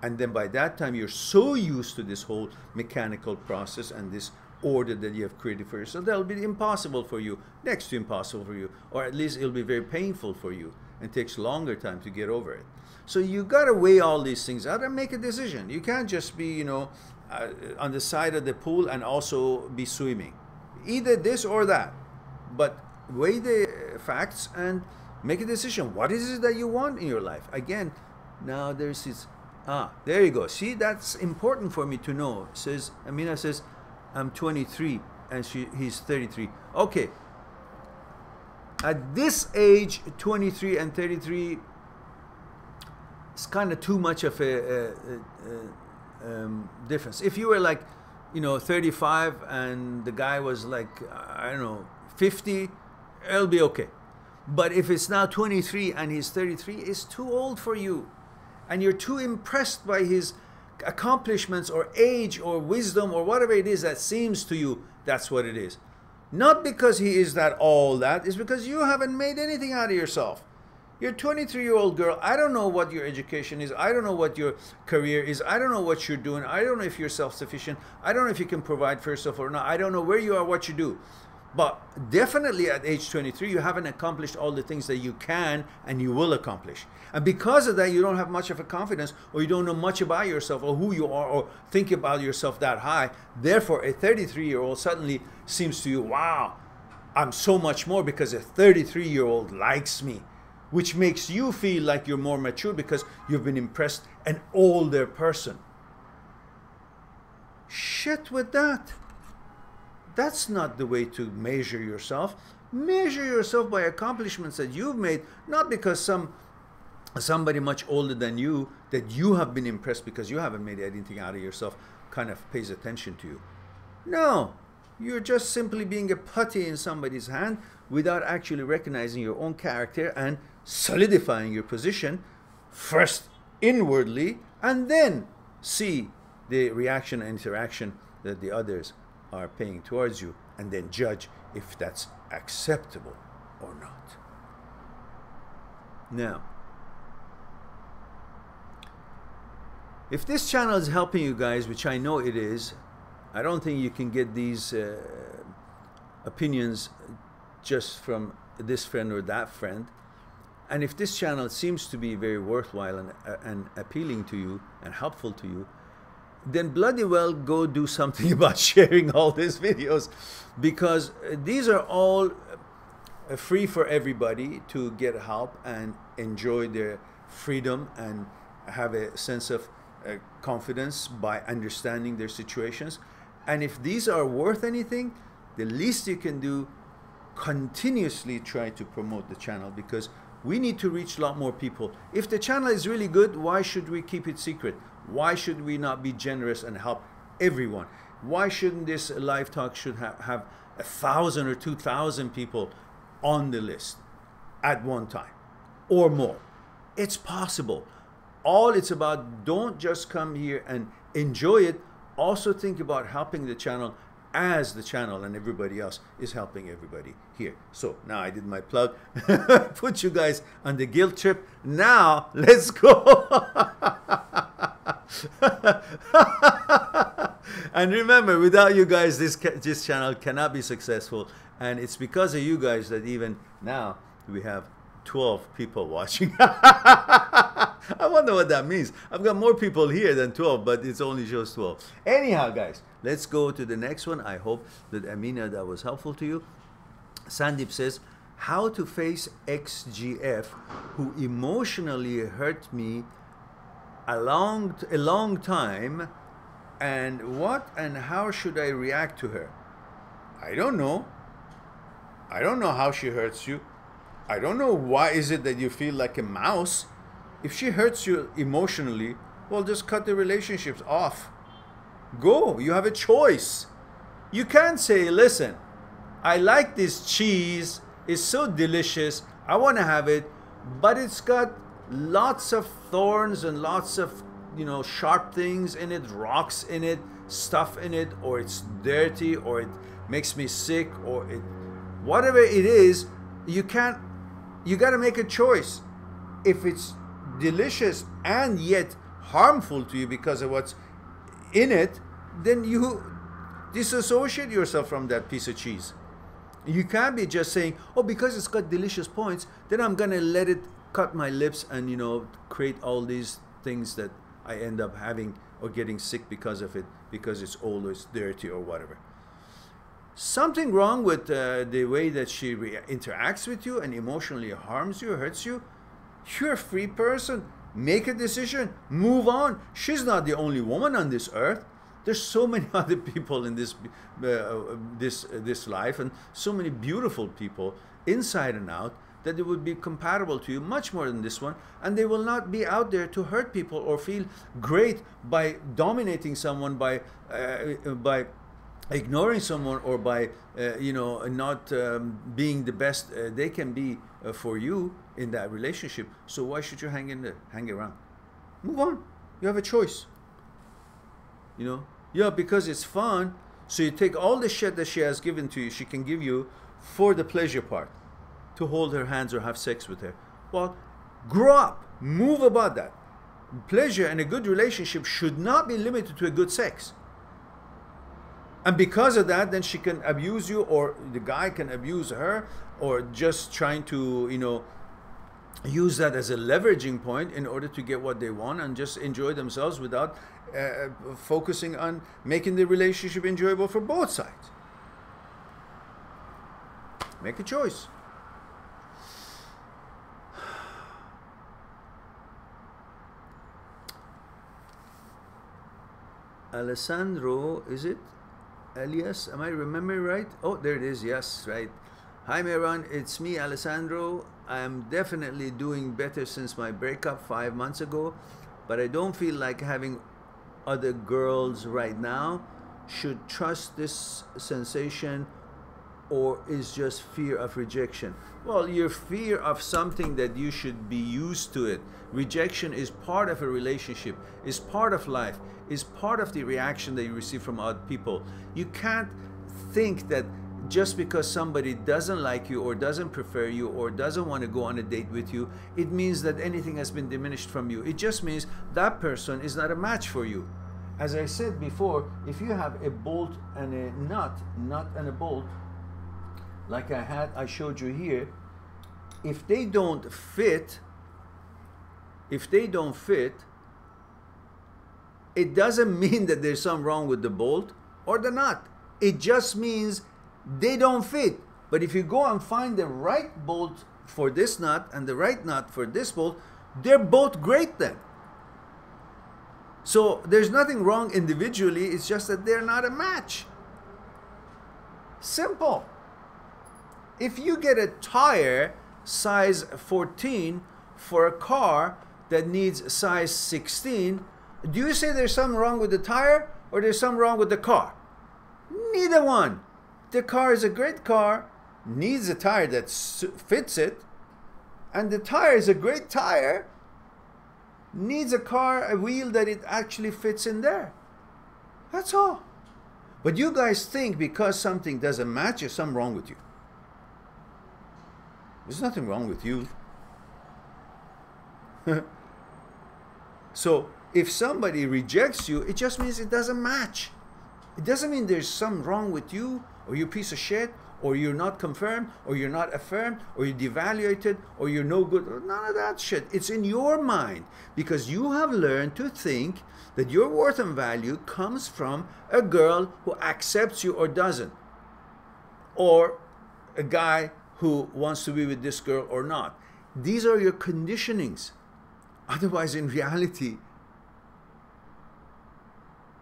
And then by that time, you're so used to this whole mechanical process and this order that you have created for yourself, that'll be impossible for you, next to impossible for you, or at least it'll be very painful for you and takes longer time to get over it. So you got to weigh all these things out and make a decision. You can't just be, you know, on the side of the pool and also be swimming. Either this or that. But weigh the facts and make a decision. What is it that you want in your life? Again, now there's this, there you go. See, that's important for me to know. Says, Amina says, I'm 23 and he's 33. Okay. At this age, 23 and 33, it's kind of too much of a difference. If you were like, you know, 35 and the guy was like, I don't know, 50, it'll be okay. But if it's now 23 and he's 33, it's too old for you. And you're too impressed by his accomplishments or age or wisdom or whatever it is that seems to you, that's what it is. Not because he is that all that, it's because you haven't made anything out of yourself. You're a 23-year-old girl. I don't know what your education is. I don't know what your career is. I don't know what you're doing. I don't know if you're self-sufficient. I don't know if you can provide for yourself or not. I don't know where you are, what you do. But definitely at age 23, you haven't accomplished all the things that you can and you will accomplish. And because of that, you don't have much of a confidence, or you don't know much about yourself or who you are, or think about yourself that high. Therefore, a 33-year-old suddenly seems to you, wow, I'm so much more because a 33-year-old likes me, which makes you feel like you're more mature because you've been impressed an older person. Shit with that. That's not the way to measure yourself. Measure yourself by accomplishments that you've made, not because somebody much older than you that you have been impressed because you haven't made anything out of yourself kind of pays attention to you. No, you're just simply being a putty in somebody's hand without actually recognizing your own character and solidifying your position first inwardly, and then see the reaction and interaction that the others are paying towards you, and then judge if that's acceptable or not. Now, if this channel is helping you guys, which I know it is, I don't think you can get these opinions just from this friend or that friend. And if this channel seems to be very worthwhile and appealing to you and helpful to you, then bloody well go do something about sharing all these videos, because these are all free for everybody to get help and enjoy their freedom and have a sense of confidence by understanding their situations. And if these are worth anything, the least you can do, continuously try to promote the channel, because we need to reach a lot more people. If the channel is really good, why should we keep it secret? Why should we not be generous and help everyone? Why shouldn't this live talk should have 1,000 or 2,000 people on the list at one time or more? It's possible. All it's about, don't just come here and enjoy it. Also think about helping the channel as the channel and everybody else is helping everybody here. So now I did my plug. Put you guys on the guilt trip. Now let's go. And remember, without you guys, this channel cannot be successful. And it's because of you guys that even now we have 12 people watching. I wonder what that means. I've got more people here than 12, but it only shows 12. Anyhow, guys, let's go to the next one. I hope that, Amina, that was helpful to you. Sandeep says, how to face XGF who emotionally hurt me a long time, and what and how should I react to her? I don't know. I don't know how she hurts you. I don't know why is it that you feel like a mouse. If she hurts you emotionally, well, just cut the relationships off. Go. You have a choice. You can't say, listen, I like this cheese. It's so delicious. I want to have it, but it's got lots of thorns and lots of, you know, sharp things in it, rocks in it, stuff in it, or it's dirty, or it makes me sick, or it, whatever it is, you can't. You got to make a choice. If it's delicious and yet harmful to you because of what's in it, then you disassociate yourself from that piece of cheese. You can't be just saying, oh, because it's got delicious points, then I'm going to let it cut my lips and, you know, create all these things that I end up having or getting sick because of it, because it's old or it's dirty or whatever. Something wrong with the way that she interacts with you and emotionally harms you, hurts you. You're a free person. Make a decision. Move on. She's not the only woman on this earth. There's so many other people in this this life, and so many beautiful people inside and out, that it would be compatible to you much more than this one, and they will not be out there to hurt people or feel great by dominating someone, by ignoring someone, or by you know, not being the best they can be for you in that relationship. So why should you hang around? Move on. You have a choice. You know, yeah, because it's fun. So you take all the shit that she has given to you, she can give you for the pleasure part, to hold her hands or have sex with her. Well, grow up. Move about that. Pleasure and a good relationship should not be limited to a good sex. And because of that, then she can abuse you, or the guy can abuse her, or just trying to, you know, use that as a leveraging point in order to get what they want and just enjoy themselves without focusing on making the relationship enjoyable for both sides. Make a choice. Alessandro, is it? Elias, am I remembering right? Oh, there it is. Yes, right. Hi, Mehran. It's me, Alessandro. I'm definitely doing better since my breakup 5 months ago, but I don't feel like having other girls right now. Should trust this sensation, or is just fear of rejection? Well, your fear of something that you should be used to it. Rejection is part of a relationship, is part of life, is part of the reaction that you receive from other people. You can't think that just because somebody doesn't like you or doesn't prefer you or doesn't want to go on a date with you, it means that anything has been diminished from you. It just means that person is not a match for you. As I said before, if you have a bolt and a nut and a bolt, like I showed you here, if they don't fit, it doesn't mean that there's something wrong with the bolt or the nut. It just means they don't fit. But if you go and find the right bolt for this nut and the right nut for this bolt, they're both great then. So there's nothing wrong individually, it's just that they're not a match. Simple. If you get a tire size 14 for a car that needs size 16, do you say there's something wrong with the tire or there's something wrong with the car? Neither one. The car is a great car, needs a tire that fits it, and the tire is a great tire, needs a wheel that it actually fits in there. That's all. But you guys think because something doesn't match, there's something wrong with you. There's nothing wrong with you. So if somebody rejects you, it just means it doesn't match. It doesn't mean there's something wrong with you, or you piece of shit, or you're not confirmed, or you're not affirmed, or you're devaluated, or you're no good. None of that shit. It's in your mind, because you have learned to think that your worth and value comes from a girl who accepts you or doesn't, or a guy who wants to be with this girl or not. These are your conditionings. Otherwise, in reality,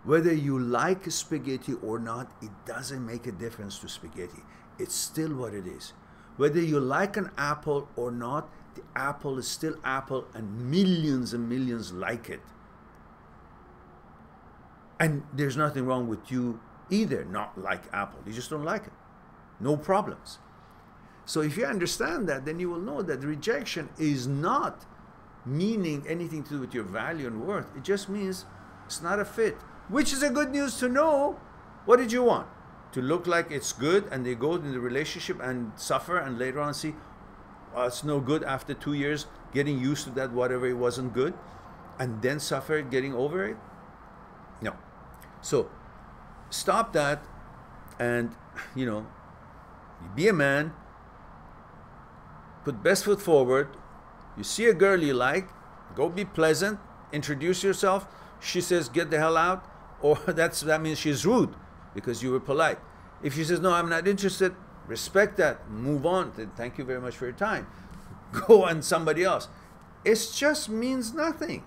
whether you like spaghetti or not, it doesn't make a difference to spaghetti. It's still what it is. Whether you like an apple or not, the apple is still apple, and millions like it. And there's nothing wrong with you either not like apple. You just don't like it. No problems. So if you understand that, then you will know that rejection is not meaning anything to do with your value and worth. It just means it's not a fit, which is a good news to know. What did you want? To look like it's good, and they go in the relationship and suffer, and later on see, oh, it's no good after 2 years, getting used to that, whatever it wasn't good, and then suffer getting over it? No. So stop that, and be a man, put best foot forward. You see a girl you like, go be pleasant, introduce yourself. She says, get the hell out, or that means she's rude because you were polite. If she says, no, I'm not interested, respect that, move on. Then thank you very much for your time. Go on somebody else. It just means nothing.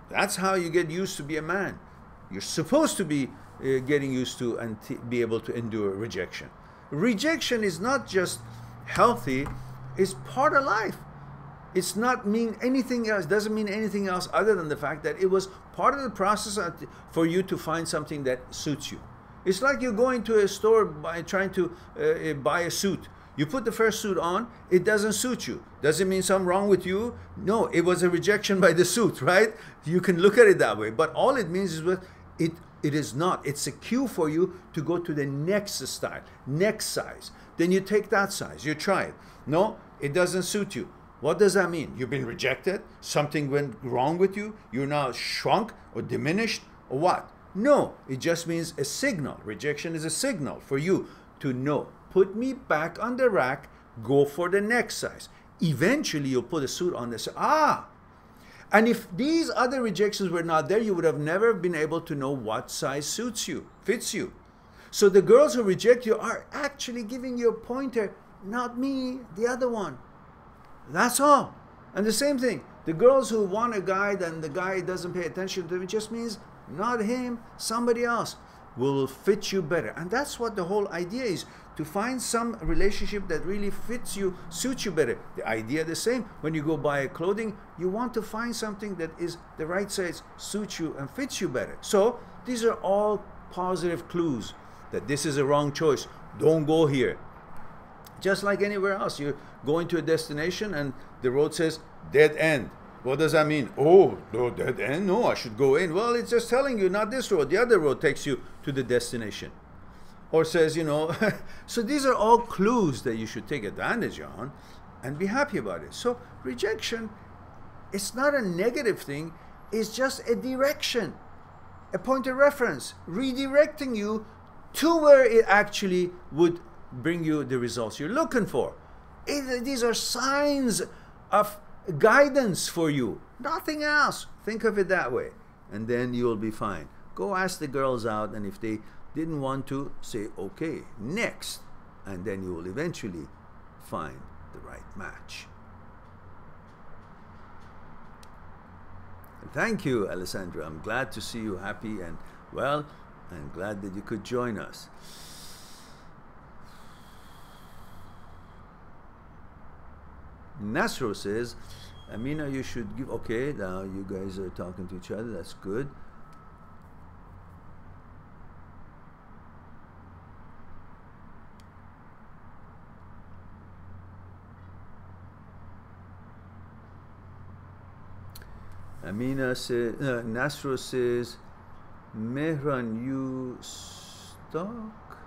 That's how you get used to be a man. You're supposed to be getting used to and be able to endure rejection. Rejection is not just healthy, it's part of life. It's not mean anything else, doesn't mean anything else other than the fact that it was part of the process for you to find something that suits you. It's like you're going to a store trying to buy a suit. You put the first suit on, it doesn't suit you. Does it mean something wrong with you? No, it was a rejection by the suit, right? You can look at it that way. But all it means is that it is not. It's a cue for you to go to the next style, next size. Then you take that size, you try it. No, it doesn't suit you. What does that mean? You've been rejected? Something went wrong with you? You're now shrunk or diminished or what? No, it just means a signal. Rejection is a signal for you to know. Put me back on the rack, go for the next size. Eventually you'll put a suit on this. And if these other rejections were not there, you would have never been able to know what size suits you, fits you. So the girls who reject you are actually giving you a pointer, not me, the other one. That's all. And the same thing, the girls who want a guy and the guy doesn't pay attention to them, it just means not him, somebody else will fit you better. And that's what the whole idea is, to find some relationship that really fits you, suits you better. The idea the same. When you go buy clothing, you want to find something that is the right size, suits you and fits you better. So these are all positive clues that this is a wrong choice. Don't go here. Just like anywhere else, you're going to a destination and the road says dead end. What does that mean? Oh, no, dead end? No, I should go in. Well, it's just telling you not this road. The other road takes you to the destination. Or says, so these are all clues that you should take advantage on and be happy about it. So rejection, it's not a negative thing. It's just a direction, a point of reference, redirecting you to where it actually would bring you the results you're looking for. These are signs of guidance for you, nothing else. Think of it that way, and then you'll be fine. Go ask the girls out, and if they didn't want to, say okay, next, and then you will eventually find the right match. Thank you, Alessandra. I'm glad to see you happy and well, and glad that you could join us. Nasro says, Amina, you should give. Okay, now you guys are talking to each other. That's good. Amina says, Nasro says, Mehran, you stuck?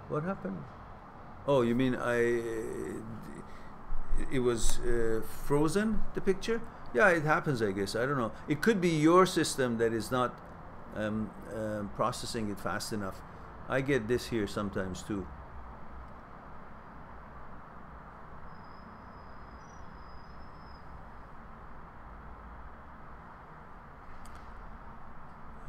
What happened? Oh, you mean it was frozen, the picture? Yeah, it happens, I guess. I don't know. It could be your system that is not processing it fast enough. I get this here sometimes too.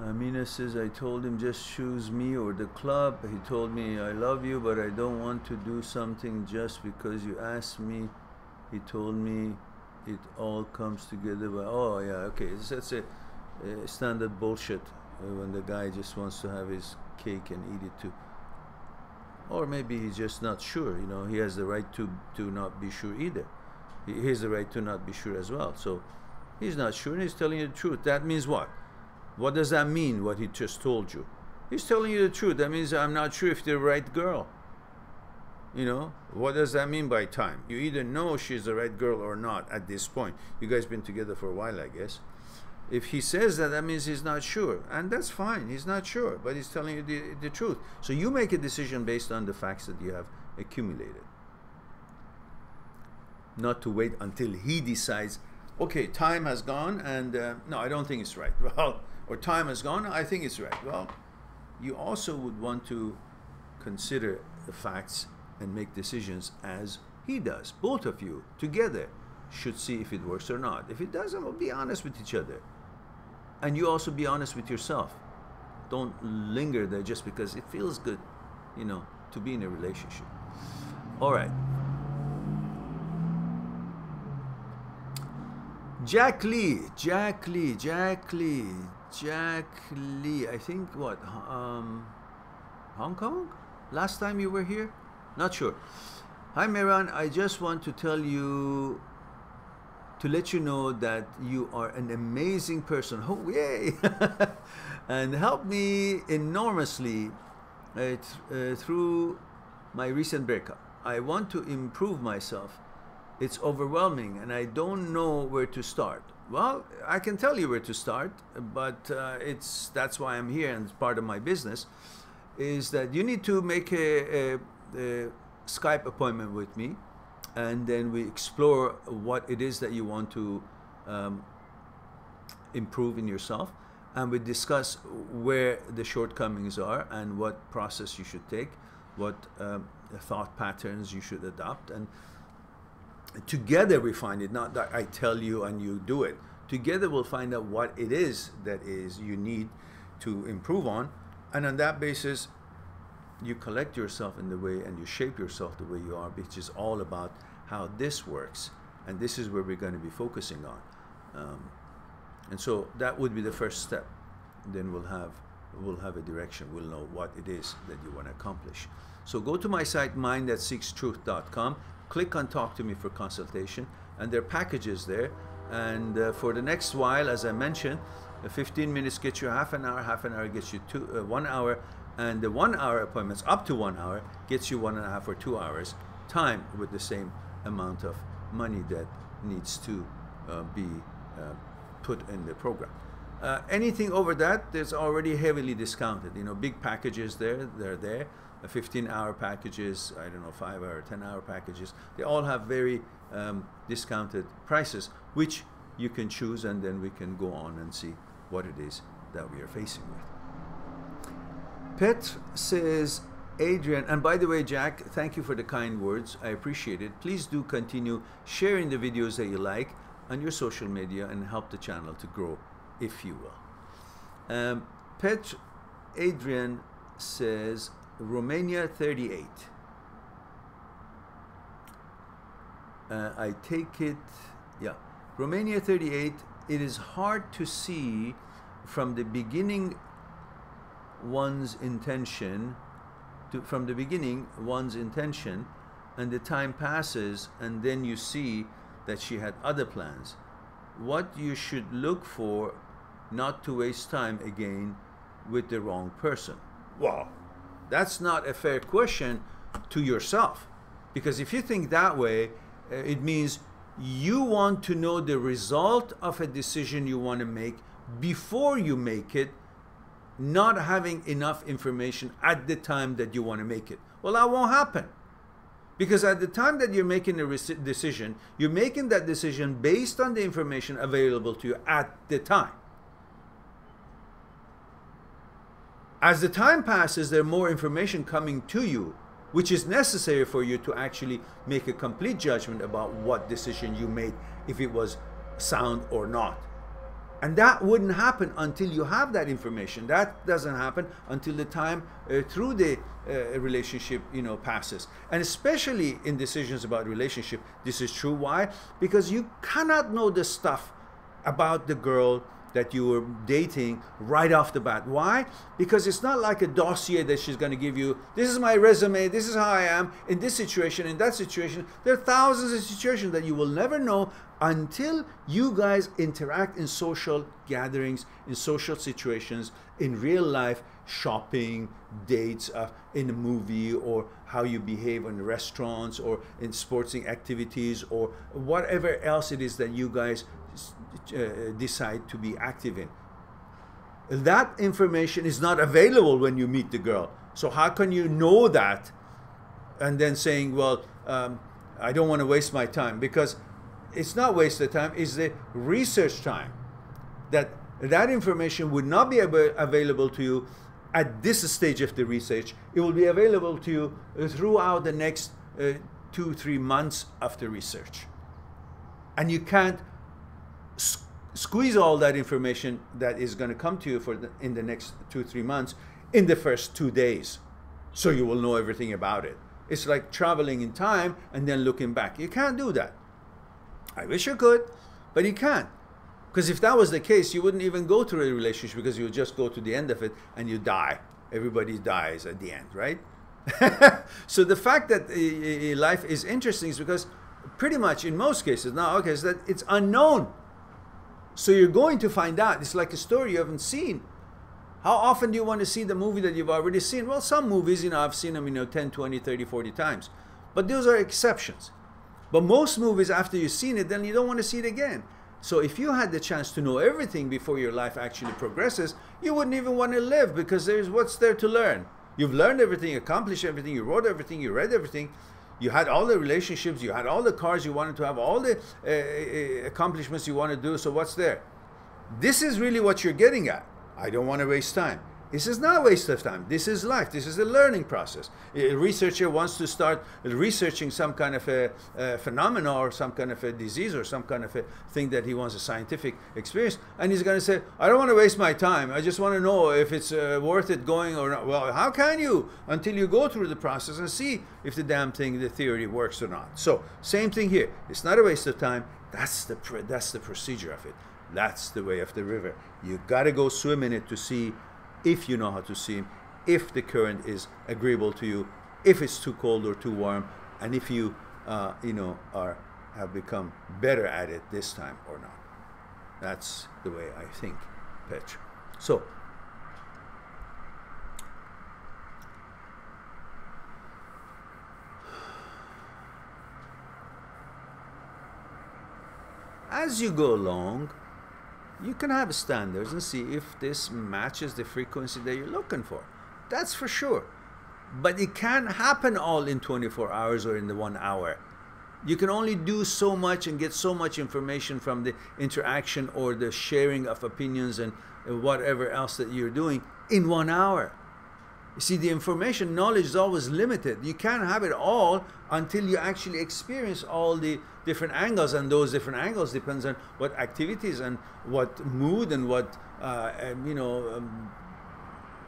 Amina says, I told him just choose me or the club. He told me, I love you, but I don't want to do something just because you asked me. He told me it all comes together. But, oh, yeah, okay. That's a standard bullshit when the guy just wants to have his cake and eat it too. Or maybe he's just not sure. You know, he has the right to not be sure either. He has the right to not be sure as well. So he's not sure and he's telling you the truth. That means what? What does that mean, what he just told you? He's telling you the truth. That means I'm not sure if they're the right girl. You know, what does that mean by time? You either know she's the right girl or not at this point. You guys been together for a while, I guess. If he says that, that means he's not sure. And that's fine. He's not sure, but he's telling you the truth. So you make a decision based on the facts that you have accumulated. Not to wait until he decides, okay, time has gone and no, I don't think it's right. Well, or time has gone, I think it's right. Well, you also would want to consider the facts and make decisions as he does. Both of you together should see if it works or not. If it doesn't, well, be honest with each other. And you also be honest with yourself. Don't linger there just because it feels good, you know, to be in a relationship. All right. Jack Lee, I think what, Hong Kong? Last time you were here? Not sure. Hi Mehran, I just want to tell you, to let you know that you are an amazing person. Oh, yay! And helped me enormously through my recent breakup. I want to improve myself. It's overwhelming and I don't know where to start. Well, I can tell you where to start, but that's why I'm here and it's part of my business, is that you need to make a Skype appointment with me, and then we explore what it is that you want to improve in yourself, and we discuss where the shortcomings are and what process you should take, what thought patterns you should adopt, and together we find it, not that I tell you and you do it. Together we'll find out what it is that is you need to improve on, and on that basis you collect yourself in the way and you shape yourself the way you are, which is all about how this works, and this is where we're going to be focusing on. And so that would be the first step. Then we'll have a direction. We'll know what it is that you want to accomplish. So go to my site, mindthatseekstruth.com. Click on Talk to Me for consultation, and there are packages there. And for the next while, as I mentioned, 15 minutes gets you half an hour gets you 1 hour, and the 1 hour appointments up to 1 hour gets you 1.5 or 2 hours time with the same amount of money that needs to be put in the program. Anything over that, there's already heavily discounted. You know, big packages there, they're there. 15-hour packages, I don't know, 5-hour, 10-hour packages. They all have very discounted prices, which you can choose, and then we can go on and see what it is that we are facing with. Pet says, Adrian, and by the way, Jack, thank you for the kind words. I appreciate it. Please do continue sharing the videos that you like on your social media and help the channel to grow, if you will. Pet Adrian says, Romania 38. I take it, yeah. Romania 38, it is hard to see from the beginning one's intention, and the time passes and then you see that she had other plans. What you should look for not to waste time again with the wrong person. Wow, that's not a fair question to yourself, because if you think that way, it means you want to know the result of a decision you want to make before you make it, not having enough information at the time that you want to make it. Well, that won't happen, because at the time that you're making a decision, you're making that decision based on the information available to you at the time. As the time passes, there's more information coming to you, which is necessary for you to actually make a complete judgment about what decision you made, if it was sound or not. And that wouldn't happen until you have that information. That doesn't happen until the time through the relationship, passes. And especially in decisions about relationship, this is true. Why? Because you cannot know the stuff about the girl that you were dating right off the bat. Why? Because it's not like a dossier that she's going to give you. This is my resume. This is how I am in this situation, in that situation. There are thousands of situations that you will never know until you guys interact in social gatherings, in social situations, in real life, shopping, dates, in a movie, or how you behave in restaurants, or in sporting activities, or whatever else it is that you guys decide to be active in. That information is not available when you meet the girl. So how can you know that and then saying, well, I don't want to waste my time? Because it's not wasted time, it's the research time. That information would not be available to you at this stage of the research. It will be available to you throughout the next 2-3 months of the research. And you can't squeeze all that information that is going to come to you in the next 2-3 months in the first 2 days. So you will know everything about it. It's like traveling in time and then looking back. You can't do that. I wish you could, but you can't. Because if that was the case, you wouldn't even go through a relationship, because you would just go to the end of it and you die. Everybody dies at the end, right? So the fact that life is interesting is because pretty much in most cases, now, okay, so that it's unknown. So you're going to find out. It's like a story you haven't seen. How often do you want to see the movie that you've already seen? Well, some movies, I've seen them, 10, 20, 30, 40 times. But those are exceptions. But most movies, after you've seen it, then you don't want to see it again. So if you had the chance to know everything before your life actually progresses, you wouldn't even want to live, because what's there to learn? You've learned everything, accomplished everything, you wrote everything, you read everything. You had all the relationships, you had all the cars you wanted to have, all the accomplishments you want to do, so what's there? This is really what you're getting at. I don't want to waste time. This is not a waste of time. This is life. This is a learning process. A researcher wants to start researching some kind of a phenomena, or some kind of a disease, or some kind of a thing that he wants a scientific experience. And he's going to say, I don't want to waste my time. I just want to know if it's worth it going or not. Well, how can you until you go through the process and see if the damn thing, the theory works or not? So same thing here. It's not a waste of time. That's the procedure of it. That's the way of the river. You got to go swim in it to see if you know how to swim, if the current is agreeable to you, if it's too cold or too warm, and if you, have become better at it this time or not. That's the way I think, Petr. So, as you go along, you can have standards and see if this matches the frequency that you're looking for. That's for sure. But it can't happen all in 24 hours or in the 1 hour. You can only do so much and get so much information from the interaction or the sharing of opinions and whatever else that you're doing in 1 hour. You see, the information knowledge is always limited. You can't have it all until you actually experience all the different angles, and those different angles depends on what activities and what mood and what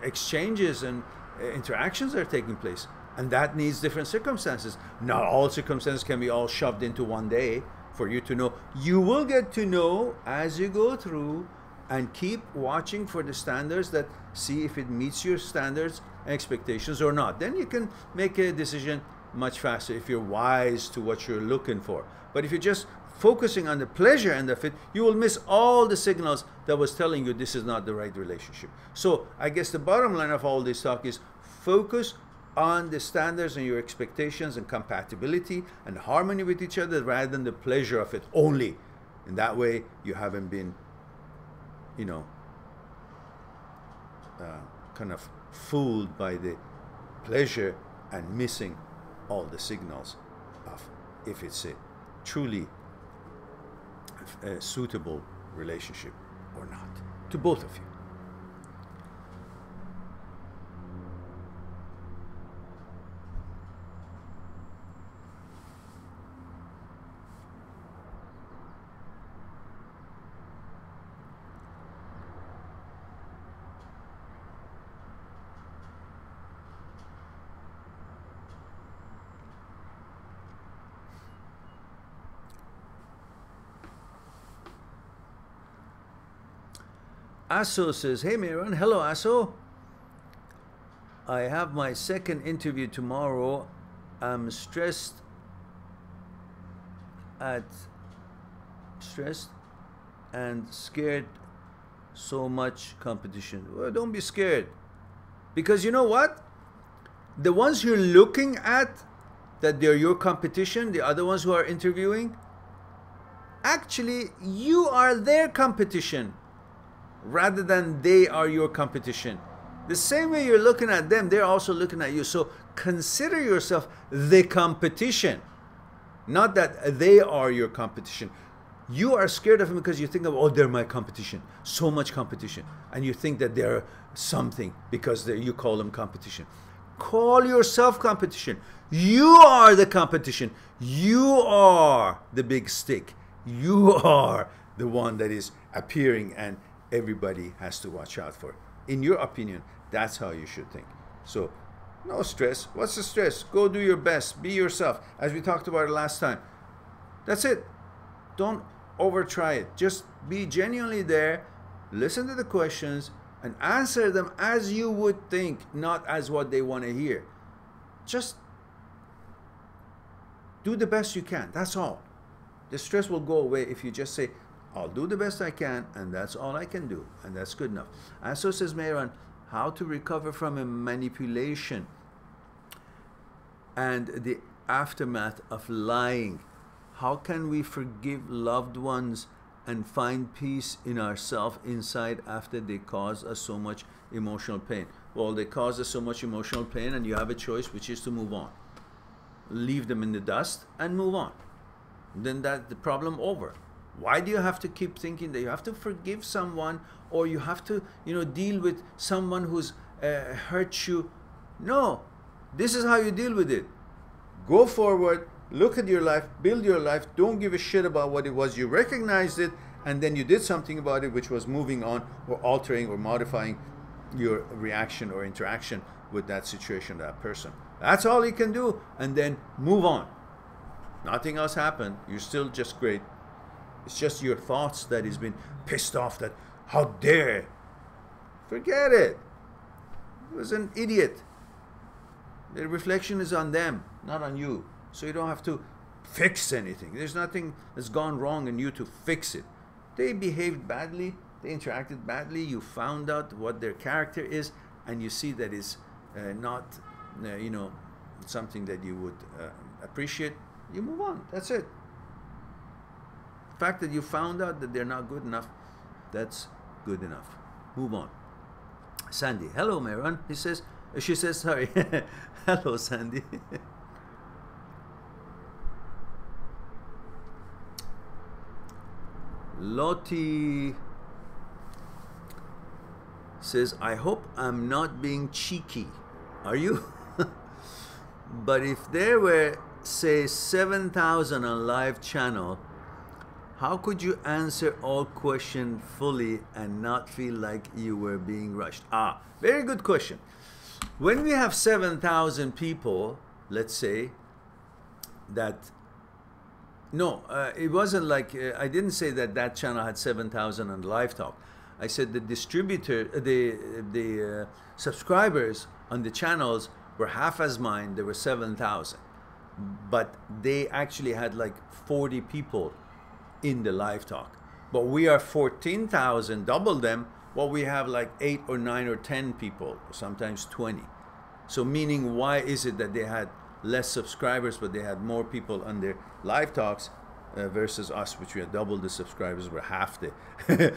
exchanges and interactions are taking place, and that needs different circumstances. Not all circumstances can be all shoved into one day for you to know. You will get to know as you go through, and keep watching for the standards that see if it meets your standards and expectations or not. Then you can make a decision much faster if you're wise to what you're looking for. But if you're just focusing on the pleasure end of it, you will miss all the signals that was telling you this is not the right relationship. So I guess the bottom line of all this talk is focus on the standards and your expectations and compatibility and harmony with each other, rather than the pleasure of it only. In that way, you haven't been kind of fooled by the pleasure and missing all the signals of if it's a truly suitable relationship or not to both of you. Aso says, hey Mehran, hello Aso. I have my second interview tomorrow. I'm stressed and scared, so much competition. Well, don't be scared, because you know what, the ones you're looking at that they're your competition, the other ones who are interviewing, actually you are their competition rather than they are your competition. The same way you're looking at them, they're also looking at you. So consider yourself the competition, not that they are your competition. You are scared of them because you think of, oh, they're my competition, so much competition, and you think that they're something because you call them competition. Call yourself competition. You are the competition. You are the big stick. You are the one that is appearing and everybody has to watch out for. In your opinion, that's how you should think. So no stress. What's the stress? Go do your best. Be yourself, as we talked about it last time. That's it. Don't over try it. Just be genuinely there, listen to the questions and answer them as you would think, not as what they want to hear. Just do the best you can. That's all. The stress will go away if you just say, I'll do the best I can, and that's all I can do, and that's good enough. And so says Mehran, how to recover from a manipulation and the aftermath of lying. How can we forgive loved ones and find peace in ourselves inside after they cause us so much emotional pain? Well, they cause us so much emotional pain, and you have a choice, which is to move on. Leave them in the dust and move on. Then that's the problem over. Why do you have to keep thinking that you have to forgive someone, or you have to, deal with someone who's hurt you? No, this is how you deal with it. Go forward, look at your life, build your life, don't give a shit about what it was. You recognized it, and then you did something about it, which was moving on or altering or modifying your reaction or interaction with that situation, that person. That's all you can do, and then move on. Nothing else happened. You're still just great. It's just your thoughts that has been pissed off that, how dare. Forget it. He was an idiot. The reflection is on them, not on you. So you don't have to fix anything. There's nothing that's gone wrong in you to fix it. They behaved badly. They interacted badly. You found out what their character is, and you see that is not, something that you would appreciate. You move on. That's it. The fact that you found out that they're not good enough, that's good enough. Move on. Sandy, hello Mehran. She says, sorry. Hello Sandy. Lottie says, I hope I'm not being cheeky. Are you? But if there were, say, 7,000 on live channel, how could you answer all questions fully and not feel like you were being rushed? Very good question. When we have 7,000 people, let's say, that, no, it wasn't like, I didn't say that that channel had 7,000 on live talk. I said the distributor, the subscribers on the channels were half as mine. There were 7,000, but they actually had like 40 people in the live talk. But we are 14,000, double them. Well, we have like 8 or 9 or 10 people, sometimes 20. So meaning, why is it that they had less subscribers, but they had more people on their live talks versus us, which we had double the subscribers, were half the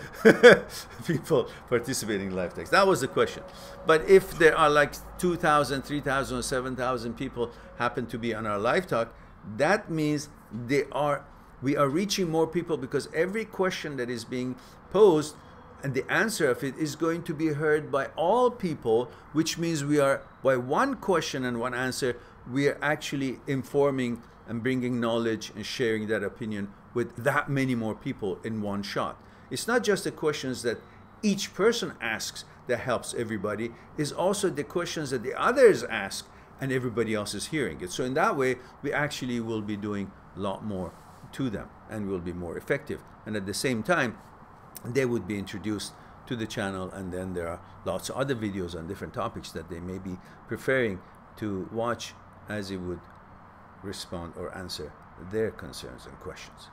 people participating in live talks? That was the question. But if there are like 2,000, 3,000, or 7,000 people happen to be on our live talk, that means we are reaching more people, because every question that is being posed and the answer of it is going to be heard by all people, which means we are, by one question and one answer, we are actually informing and bringing knowledge and sharing that opinion with that many more people in one shot. It's not just the questions that each person asks that helps everybody, it's also the questions that the others ask and everybody else is hearing it. So in that way, we actually will be doing a lot more to them and will be more effective. And at the same time, they would be introduced to the channel, and then there are lots of other videos on different topics that they may be preferring to watch as it would respond or answer their concerns and questions.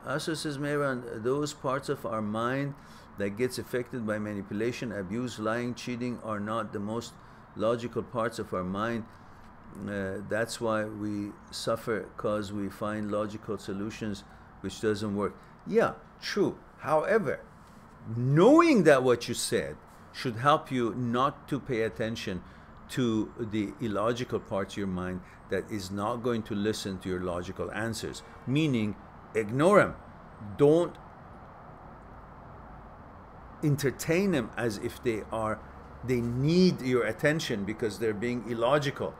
Also says Mehran, those parts of our mind that gets affected by manipulation, abuse, lying, cheating are not the most logical parts of our mind. That's why we suffer, because we find logical solutions which doesn't work. Yeah, true. However, knowing that what you said should help you not to pay attention to the illogical parts of your mind that is not going to listen to your logical answers, meaning ignore them. Don't entertain them as if they need your attention because they're being illogical.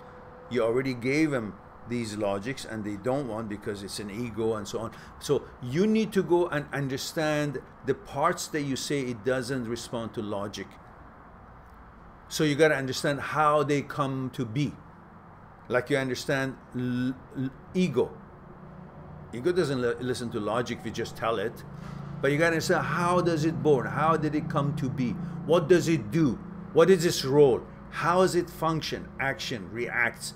You already gave them these logics and they don't want because it's an ego and so on. So you need to go and understand the parts that you say it doesn't respond to logic. So you got to understand how they come to be. Like you understand ego. Ego doesn't listen to logic if you just tell it. But you got to understand, how does it born? How did it come to be? What does it do? What is its role? How does it function, action, reacts?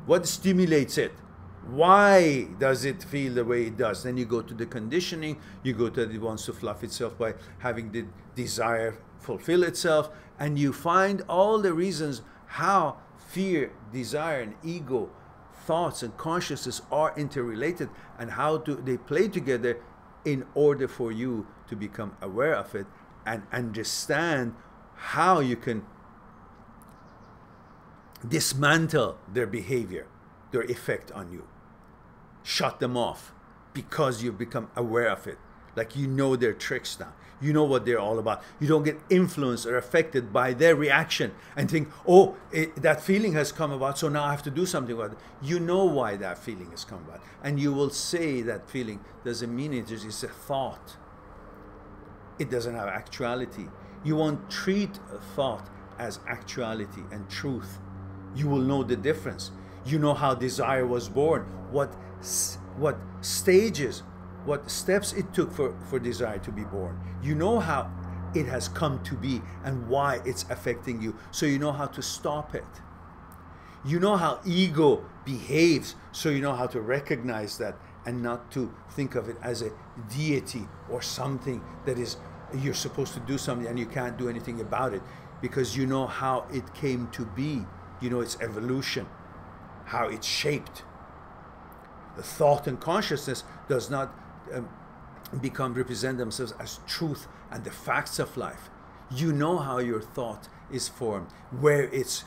What stimulates it? Why does it feel the way it does? Then you go to the conditioning, you go to it wants to fluff itself by having the desire fulfill itself, and you find all the reasons how fear, desire, and ego, thoughts and consciousness are interrelated, and how they play together in order for you to become aware of it and understand how you can dismantle their behavior, their effect on you, shut them off, because you've become aware of it. Like you know their tricks now. You know what they're all about. You don't get influenced or affected by their reaction and think, oh, that feeling has come about, so now I have to do something about it. You know why that feeling has come about. And you will say that feeling doesn't mean it, it's a thought. It doesn't have actuality. You won't treat a thought as actuality and truth. You will know the difference. You know how desire was born, what stages, what steps it took for desire to be born. You know how it has come to be and why it's affecting you, so you know how to stop it. You know how ego behaves, so you know how to recognize that and not to think of it as a deity or something that is, you're supposed to do something and you can't do anything about it, because you know how it came to be. You know its evolution, how it's shaped. The thought and consciousness does not represent themselves as truth and the facts of life. You know how your thought is formed, where it's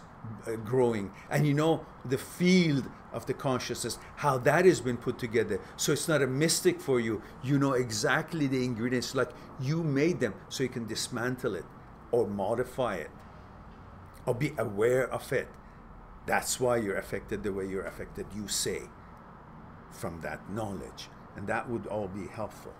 growing, and you know the field of the consciousness, how that has been put together. So it's not a mystic for you. You know exactly the ingredients, like you made them, so you can dismantle it or modify it or be aware of it. That's why you're affected the way you're affected, you say, from that knowledge. And that would all be helpful.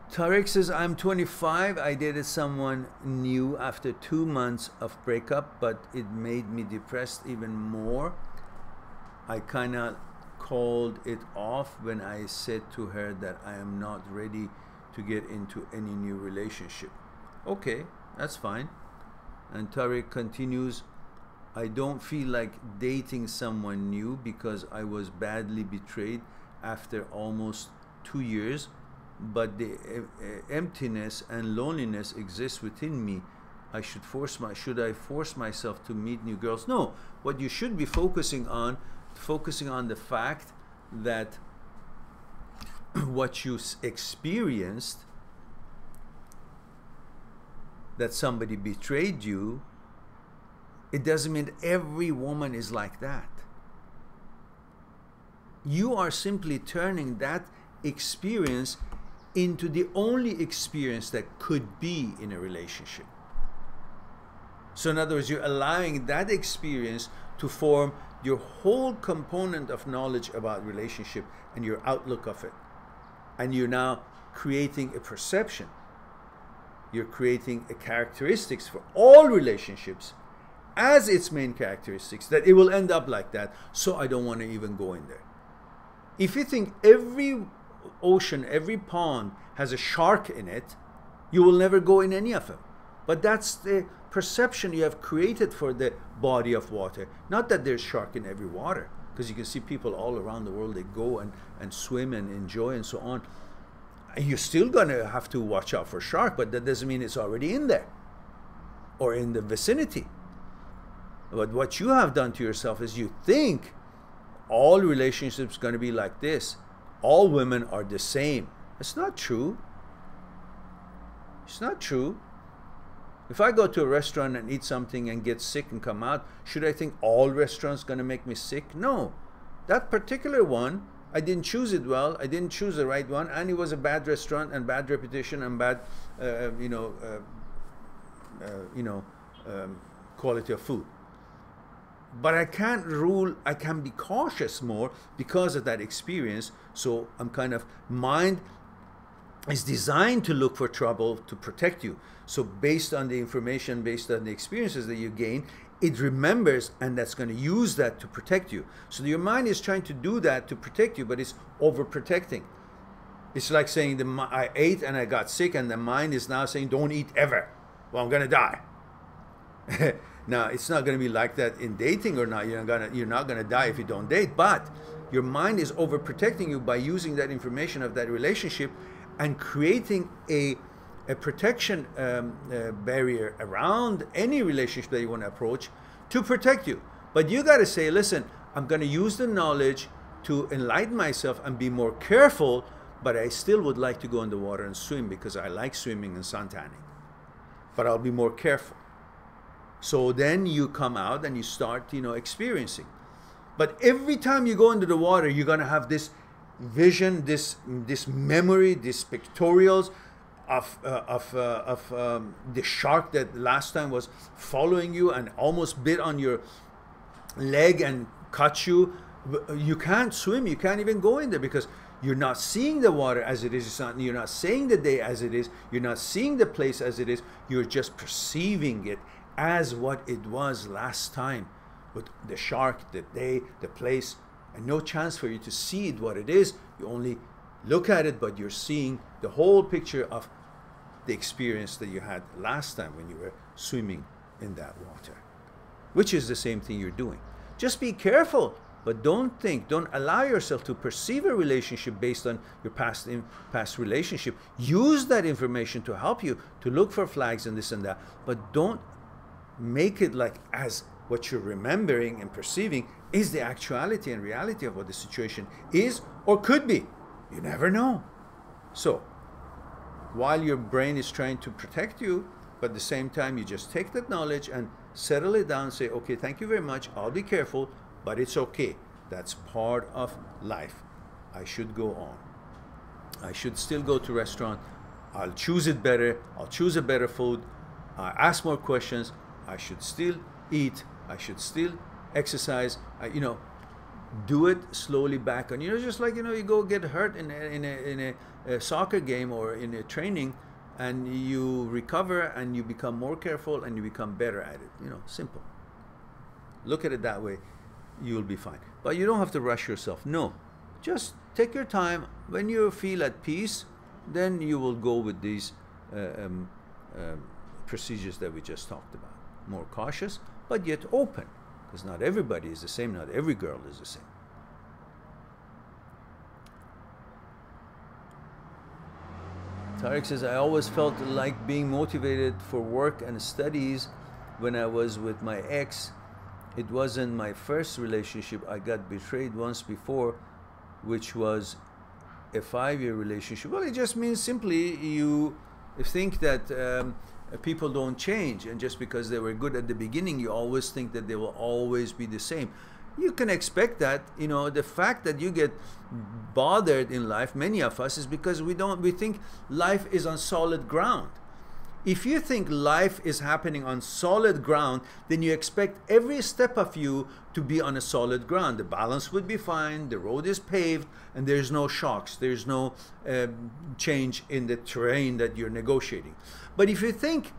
Tariq says, I'm 25. I dated someone new after 2 months of breakup, but it made me depressed even more. I kind of called it off when I said to her that I am not ready to get into any new relationship. Okay, that's fine. And Tariq continues, I don't feel like dating someone new because I was badly betrayed after almost 2 years, but the emptiness and loneliness exists within me. Should I force myself to meet new girls? No, what you should be focusing on the fact that what you experienced, that somebody betrayed you, it doesn't mean every woman is like that. You are simply turning that experience into the only experience that could be in a relationship. So in other words, you're allowing that experience to form your whole component of knowledge about relationship and your outlook of it. And you're now creating a perception. You're creating a characteristics for all relationships as its main characteristics, that it will end up like that, so I don't want to even go in there. If you think every ocean, every pond has a shark in it, you will never go in any of them. But that's the perception you have created for the body of water. Not that there's shark in every water, because you can see people all around the world, they go and swim and enjoy and so on. You're still gonna have to watch out for shark, but that doesn't mean it's already in there or in the vicinity. But what you have done to yourself is you think all relationships gonna be like this. All women are the same. It's not true. It's not true. If I go to a restaurant and eat something and get sick and come out, should I think all restaurants gonna make me sick? No. That particular one, I didn't choose it well. I didn't choose the right one, and it was a bad restaurant and bad reputation and bad, quality of food. But I can't rule. I can be cautious more because of that experience. So I'm kind of, mind is designed to look for trouble to protect you. So based on the information, based on the experiences that you gain, it remembers, and that's going to use that to protect you. So your mind is trying to do that to protect you, but it's overprotecting. It's like saying, I ate and I got sick, and the mind is now saying, don't eat ever. Well, I'm going to die. Now, it's not going to be like that in dating or not. You're not going to die if you don't date, but your mind is overprotecting you by using that information of that relationship and creating a protection barrier around any relationship that you want to approach to protect you. But you got to say, listen, I'm going to use the knowledge to enlighten myself and be more careful, but I still would like to go in the water and swim because I like swimming and sun tanning. But I'll be more careful. So then you come out and you start, experiencing. But every time you go into the water, you're going to have this vision, this memory, these pictorials of the shark that last time was following you and almost bit on your leg and cut you. You can't swim. You can't even go in there because you're not seeing the water as it is. You're not seeing the day as it is. You're not seeing the place as it is. You're just perceiving it as what it was last time, with the shark, the day, the place, and no chance for you to see it what it is. You only look at it, but you're seeing the whole picture of the experience that you had last time when you were swimming in that water, which is the same thing you're doing. Just be careful, but don't allow yourself to perceive a relationship based on your past relationship. Use that information to help you to look for flags and this and that, but don't make it like as what you're remembering and perceiving is the actuality and reality of what the situation is or could be. You never know. So while your brain is trying to protect you, but at the same time you just take that knowledge and settle it down, say, okay, thank you very much, I'll be careful, but it's okay. That's part of life. I should go on. I should still go to restaurant. I'll choose it better. I'll choose a better food. I ask more questions. I should still eat. I should still exercise. Do it slowly back on. Just like, you go get hurt in a soccer game or in a training, and you recover and you become more careful and you become better at it. Simple. Look at it that way. You'll be fine. But you don't have to rush yourself. No. Just take your time. When you feel at peace, then you will go with these procedures that we just talked about. More cautious, but yet open. Because not everybody is the same. Not every girl is the same. Tariq says, I always felt like being motivated for work and studies when I was with my ex. It wasn't my first relationship. I got betrayed once before, which was a 5-year relationship. Well, it just means simply you think that people don't change, and just because they were good at the beginning, you always think that they will always be the same. You can expect that. The fact that you get bothered in life, many of us, is because we think life is on solid ground. If you think life is happening on solid ground, then you expect every step of you to be on a solid ground. The balance would be fine, the road is paved, and there's no shocks, there's no change in the terrain that you're negotiating. But if you think,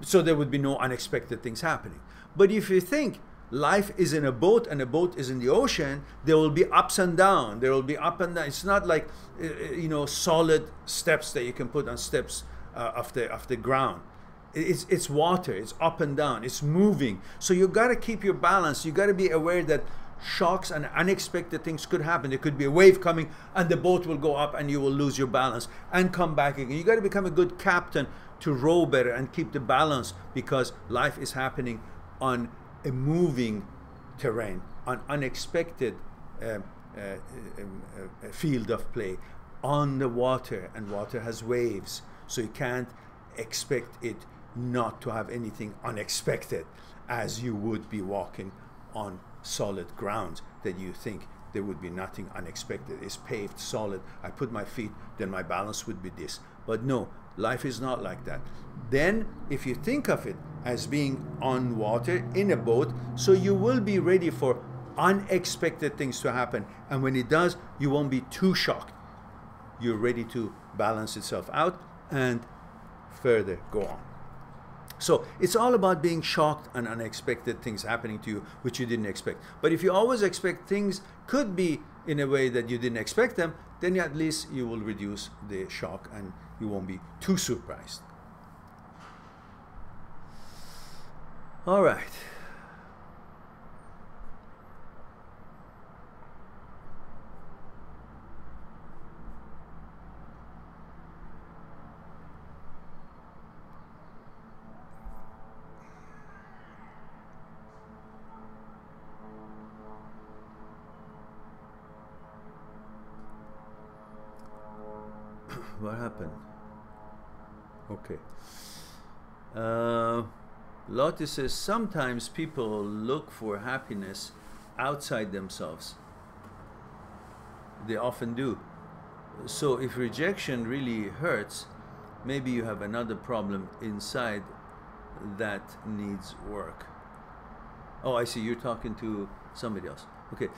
so there would be no unexpected things happening. But if you think, life is in a boat and a boat is in the ocean, there will be ups and downs. There will be up and down. It's not like, you know, solid steps that you can put on steps of the ground. It's water. It's up and down. It's moving. So you got to keep your balance. You got to be aware that shocks and unexpected things could happen. There could be a wave coming and the boat will go up and you will lose your balance and come back again. You got to become a good captain to row better and keep the balance, because life is happening on a moving terrain, on unexpected field of play, on the water, and water has waves, so you can't expect it not to have anything unexpected, as you would be walking on solid grounds that you think there would be nothing unexpected. It's paved, solid. I put my feet, then my balance would be this. But no, life is not like that. Then if you think of it as being on water in a boat, so you will be ready for unexpected things to happen, and when it does, you won't be too shocked. You're ready to balance itself out and further go on. So it's all about being shocked and unexpected things happening to you which you didn't expect. But if you always expect things could be in a way that you didn't expect them, then at least you will reduce the shock and you won't be too surprised. All right. What happened? Okay. Lotte says, sometimes people look for happiness outside themselves. They often do. So if rejection really hurts, maybe you have another problem inside that needs work. Oh, I see. You're talking to somebody else. Okay.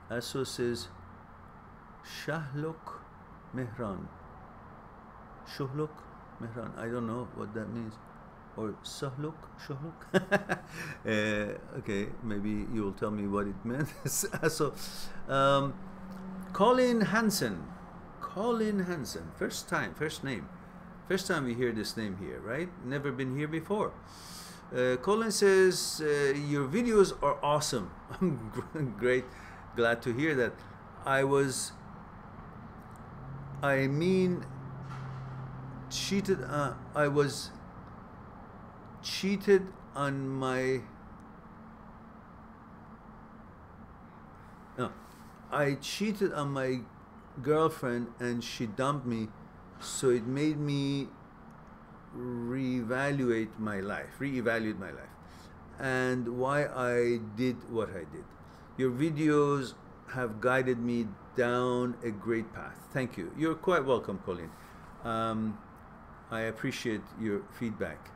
Aso says, Shahluk Mehran. Shuhluk Mehran. I don't know what that means. Or Sahluk? Shuhluk? Okay, maybe you will tell me what it meant. So, Colin Hansen. Colin Hansen. First time, first name. First time we hear this name here, right? Never been here before. Colin says, your videos are awesome. I'm great. Glad to hear that. I was cheated on my I cheated on my girlfriend and she dumped me, so it made me reevaluate my life and why I did what I did. Your videos have guided me down a great path. Thank you. You're quite welcome, Colin. I appreciate your feedback.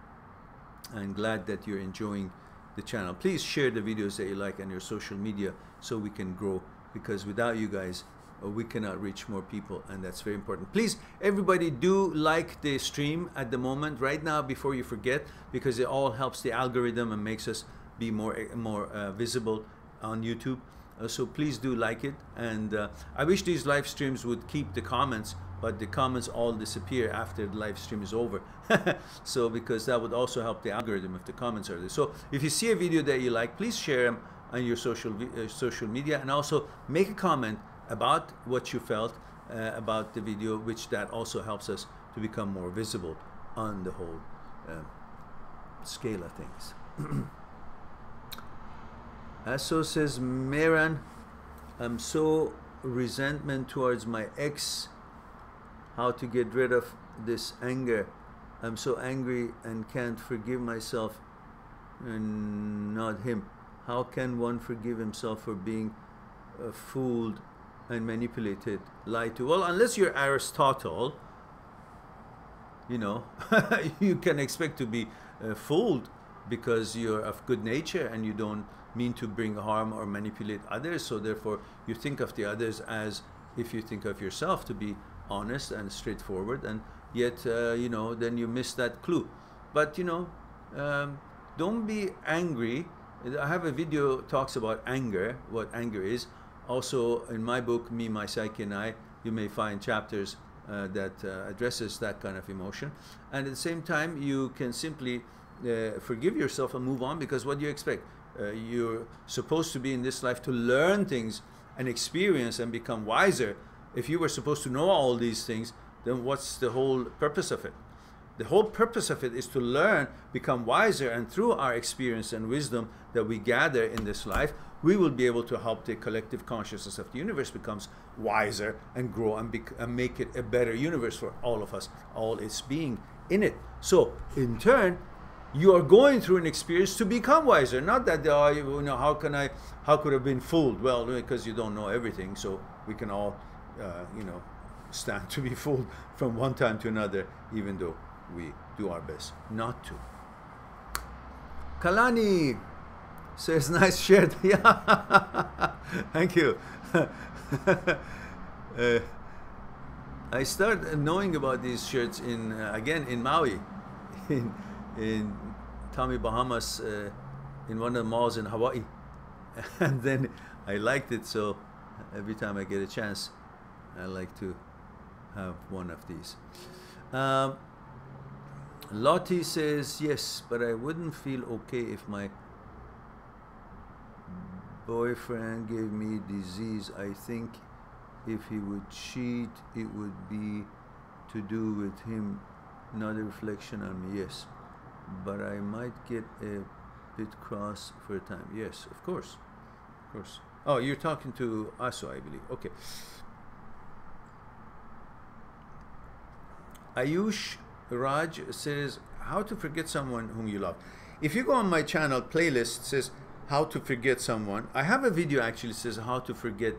I'm glad that you're enjoying the channel. Please share the videos that you like on your social media so we can grow, because without you guys, we cannot reach more people, and that's very important. Please, everybody, do like the stream at the moment, right now, before you forget, because it all helps the algorithm and makes us be more visible on YouTube. So please do like it, and I wish these live streams would keep the comments, but the comments all disappear after the live stream is over. So because that would also help the algorithm if the comments are there. So if you see a video that you like, please share them on your social media, and also make a comment about what you felt about the video, which that also helps us to become more visible on the whole scale of things. Aso says, Mehran, I'm so resentment towards my ex. How to get rid of this anger? I'm so angry and can't forgive myself and not him. How can one forgive himself for being fooled and manipulated, lied to? Well, unless you're Aristotle, you know, you can expect to be fooled because you're of good nature and you don't mean to bring harm or manipulate others. So therefore, you think of the others as if you think of yourself to be honest and straightforward, and yet you know, then you miss that clue. But you know, don't be angry. I have a video talks about anger, what anger is. Also in my book, Me, My Psyche and I, you may find chapters that addresses that kind of emotion. And at the same time, you can simply forgive yourself and move on, because what do you expect? You're supposed to be in this life to learn things and experience and become wiser. If you were supposed to know all these things, then what's the whole purpose of it? The whole purpose of it is to learn, become wiser, and through our experience and wisdom that we gather in this life, we will be able to help the collective consciousness of the universe becomes wiser and grow and make it a better universe for all of us, all its being in it. So in turn, you are going through an experience to become wiser. Not that you know, how could I have been fooled? Well, because you don't know everything. So we can all you know, stand to be fooled from one time to another, even though we do our best not to. Kalani says, nice shirt. Yeah, thank you. I started knowing about these shirts in again in Maui, in Tommy Bahamas, in one of the malls in Hawaii, and then I liked it, so every time I get a chance, I like to have one of these. Lottie says, yes, but I wouldn't feel okay if my boyfriend gave me disease. I think if he would cheat, it would be to do with him, not a reflection on me. Yes, but I might get a bit cross for a time. Yes, of course, of course. Oh, you're talking to Aso, I believe. Okay. Ayush Raj says, how to forget someone whom you love. If you go on my channel playlist, it says how to forget someone. I have a video actually says how to forget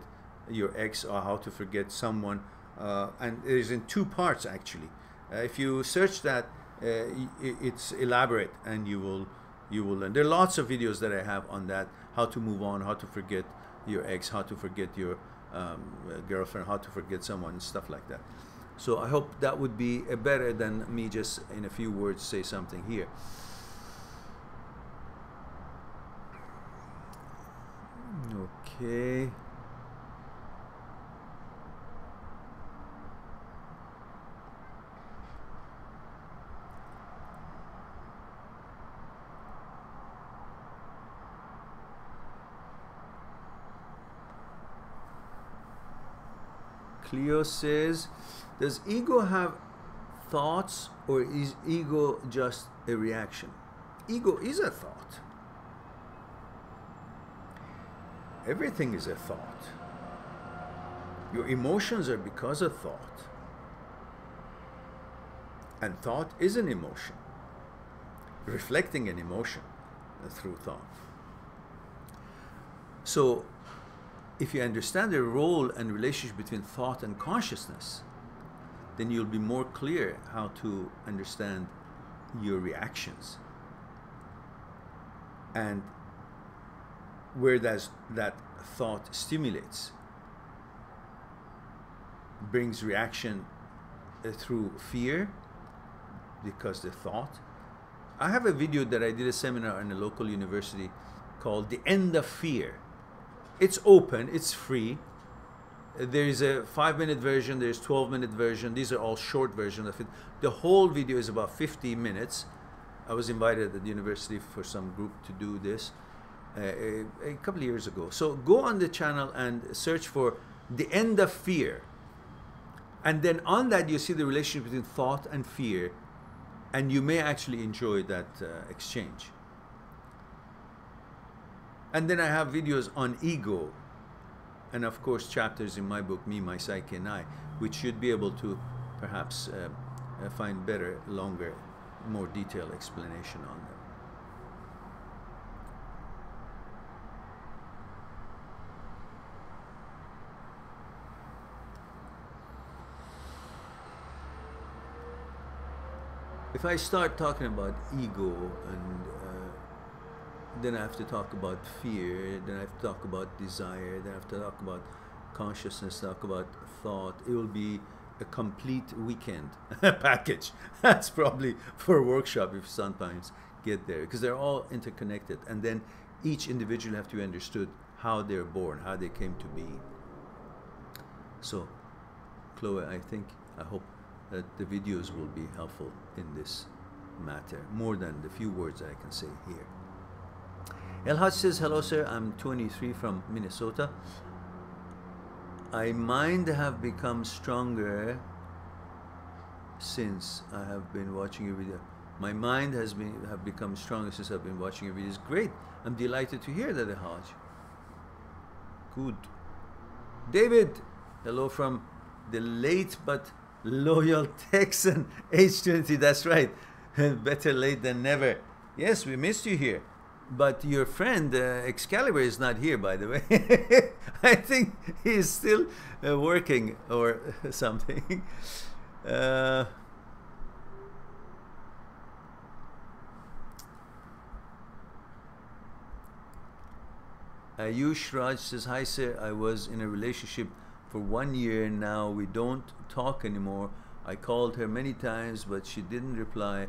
your ex or how to forget someone, and it is in 2 parts actually. If you search that, it's elaborate, and you will learn. There are lots of videos that I have on that, how to move on, how to forget your ex, how to forget your girlfriend, how to forget someone, stuff like that. So I hope that would be better than me just in a few words say something here. Okay. Cleo says, does ego have thoughts, or is ego just a reaction? Ego is a thought. Everything is a thought. Your emotions are because of thought. And thought is an emotion, reflecting an emotion through thought. So, if you understand the role and relationship between thought and consciousness, then you'll be more clear how to understand your reactions and where that thought stimulates, brings reaction through fear, because the thought. I have a video that I did a seminar in a local university called The End of Fear. It's open, it's free. There is a 5-minute version, there's 12-minute version. These are all short versions of it. The whole video is about 50 minutes. I was invited at the university for some group to do this a couple of years ago. So go on the channel and search for The End of Fear. And then on that you see the relationship between thought and fear, and you may actually enjoy that exchange. And then I have videos on ego, and of course chapters in my book, Me, My Psyche and I, which should be able to perhaps find better, longer, more detailed explanation on them. If I start talking about ego, and then I have to talk about fear, then I have to talk about desire, then I have to talk about consciousness, talk about thought, it will be a complete weekend package. That's probably for a workshop if sometimes get there, because they're all interconnected, and then each individual have to be understood how they're born, how they came to be. So, Chloe, I hope that the videos will be helpful in this matter, more than the few words I can say here. El Haj says, hello sir, I'm 23 from Minnesota. My mind have become stronger since I have been watching your video. My mind have become stronger since I've been watching your videos. Great. I'm delighted to hear that, El Haj. Good. David, hello from the late but loyal Texan, age 20. That's right. Better late than never. Yes, we missed you here. But your friend Excalibur is not here, by the way. I think he's still working or something. Ayush Raj says, hi sir, I was in a relationship for 1 year now. We don't talk anymore. I called her many times, but she didn't reply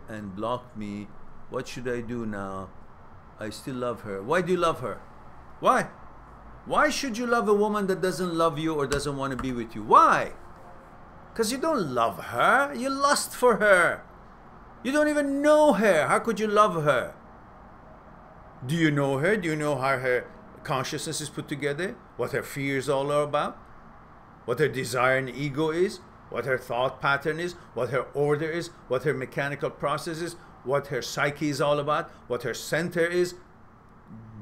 and blocked me. What should I do now? I still love her. Why do you love her? Why? Why should you love a woman that doesn't love you or doesn't want to be with you? Why? Because you don't love her. You lust for her. You don't even know her. How could you love her? Do you know her? Do you know how her consciousness is put together? What her fears all are about? What her desire and ego is? What her thought pattern is? What her order is? What her mechanical process is? What her psyche is all about? What her center is?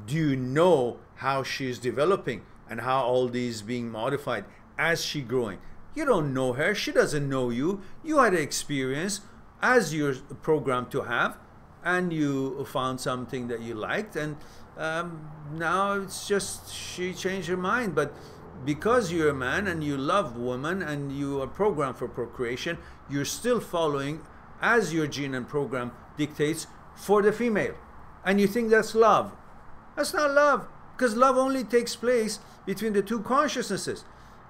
Do you know how she's developing and how all these being modified as she growing? You don't know her. She doesn't know you. You had an experience as you're programmed to have, and you found something that you liked, and now it's just she changed her mind. But because you're a man and you love women and you are programmed for procreation, you're still following as your gene and program dictates for the female, and you think that's love. That's not love, because love only takes place between the two consciousnesses.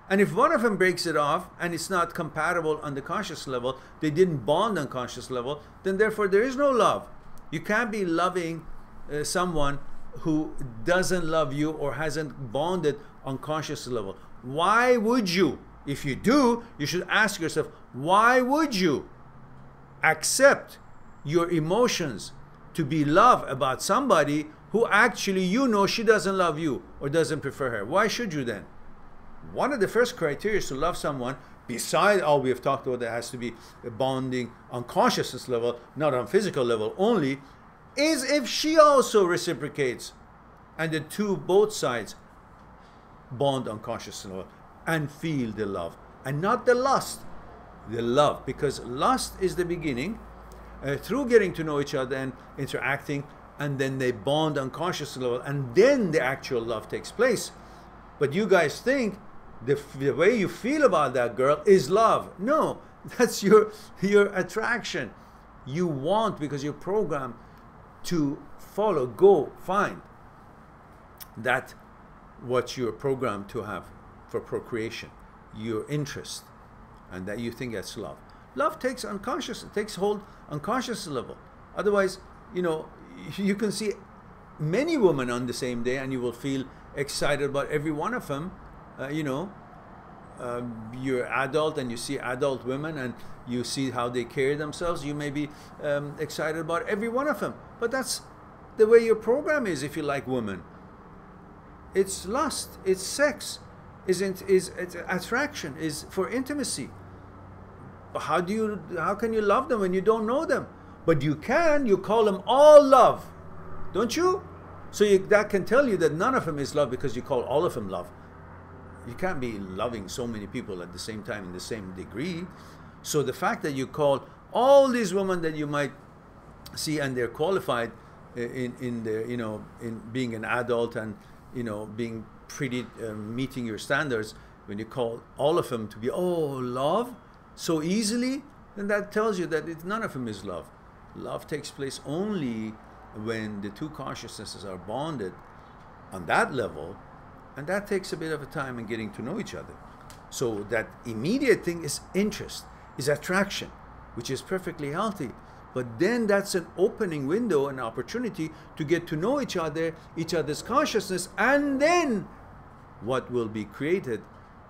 And if one of them breaks it off and it's not compatible on the conscious level, they didn't bond on conscious level, then therefore there is no love. You can't be loving someone who doesn't love you or hasn't bonded on conscious level. Why would you? If you do, you should ask yourself, why would you accept your emotions to be love about somebody who actually you know she doesn't love you or doesn't prefer her? Why should you then? One of the first criteria to love someone, besides all we have talked about, that has to be bonding on consciousness level, not on physical level only, is if she also reciprocates and the both sides bond on conscious level and feel the love and not the lust, the love, because lust is the beginning through getting to know each other and interacting, and then they bond on conscious level, and then the actual love takes place. But you guys think the way you feel about that girl is love. No, that's your attraction. You want, because you're programmed to follow, go, find that what you're programmed to have for procreation, your interest, and that you think that's love. Love takes unconscious, it takes hold on conscious level. Otherwise, you know, you can see many women on the same day and you will feel excited about every one of them. You're adult and you see adult women and you see how they carry themselves. You may be excited about every one of them, but that's the way your program is. If you like women, it's lust, it's sex, it's attraction, is for intimacy. How can you love them when you don't know them? But you call them all love, don't you? So that can tell you that none of them is love, because you call all of them love. You can't be loving so many people at the same time in the same degree. So the fact that you call all these women that you might see and they're qualified in being an adult and being pretty meeting your standards, when you call all of them to be love so easily, then that tells you that none of them is love. Love takes place only when the two consciousnesses are bonded on that level, and that takes a bit of a time in getting to know each other. So that immediate thing is interest, is attraction, which is perfectly healthy. But then that's an opening window, an opportunity to get to know each other, each other's consciousness, and then what will be created,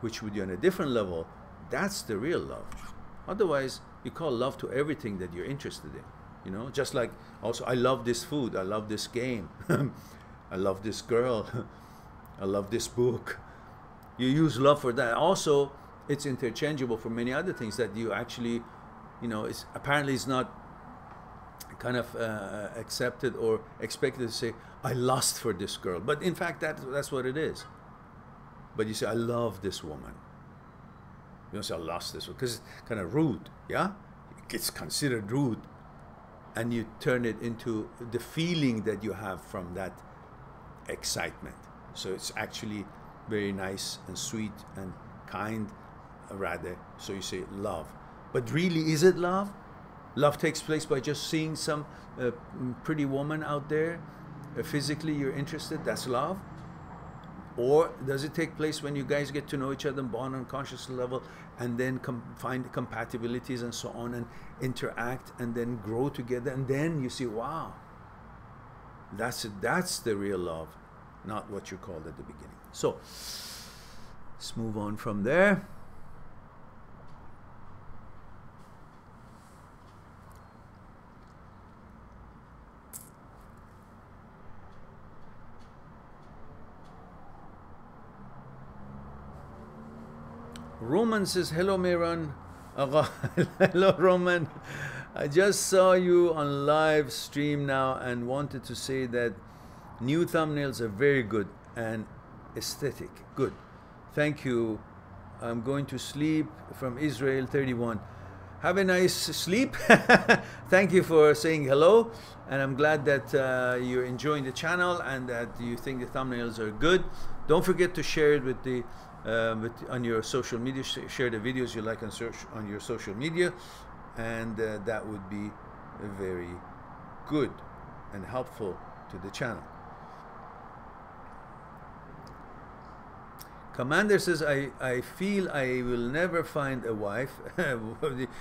which would be on a different level. That's the real love. Otherwise, you call love to everything that you're interested in. You know, just like also, I love this food, I love this game, I love this girl, I love this book. You use love for that. Also, it's interchangeable for many other things that you actually, you know, it's apparently it's not kind of accepted or expected to say, I lust for this girl. But in fact, that's what it is. But you say, I love this woman. You don't say, I lust this one, because it's kind of rude, yeah? It's considered rude. And you turn it into the feeling that you have from that excitement. So it's actually very nice and sweet and kind, rather. So you say love. But really, is it love? Love takes place by just seeing some pretty woman out there. Physically, you're interested. That's love. Or does it take place when you guys get to know each other and bond on conscious level, and then find compatibilities and so on, and interact, and then grow together, and then you see, wow, that's the real love, not what you called at the beginning. So let's move on from there. Roman says, hello Mehran. Hello Roman. I just saw you on live stream now and wanted to say that new thumbnails are very good and aesthetic. Good. Thank you. I'm going to sleep from Israel 31. Have a nice sleep. Thank you for saying hello. And I'm glad that you're enjoying the channel and that you think the thumbnails are good. Don't forget to share it with the on your social media. Share the videos you like on your social media, and that would be very good and helpful to the channel. Commander says, I feel I will never find a wife.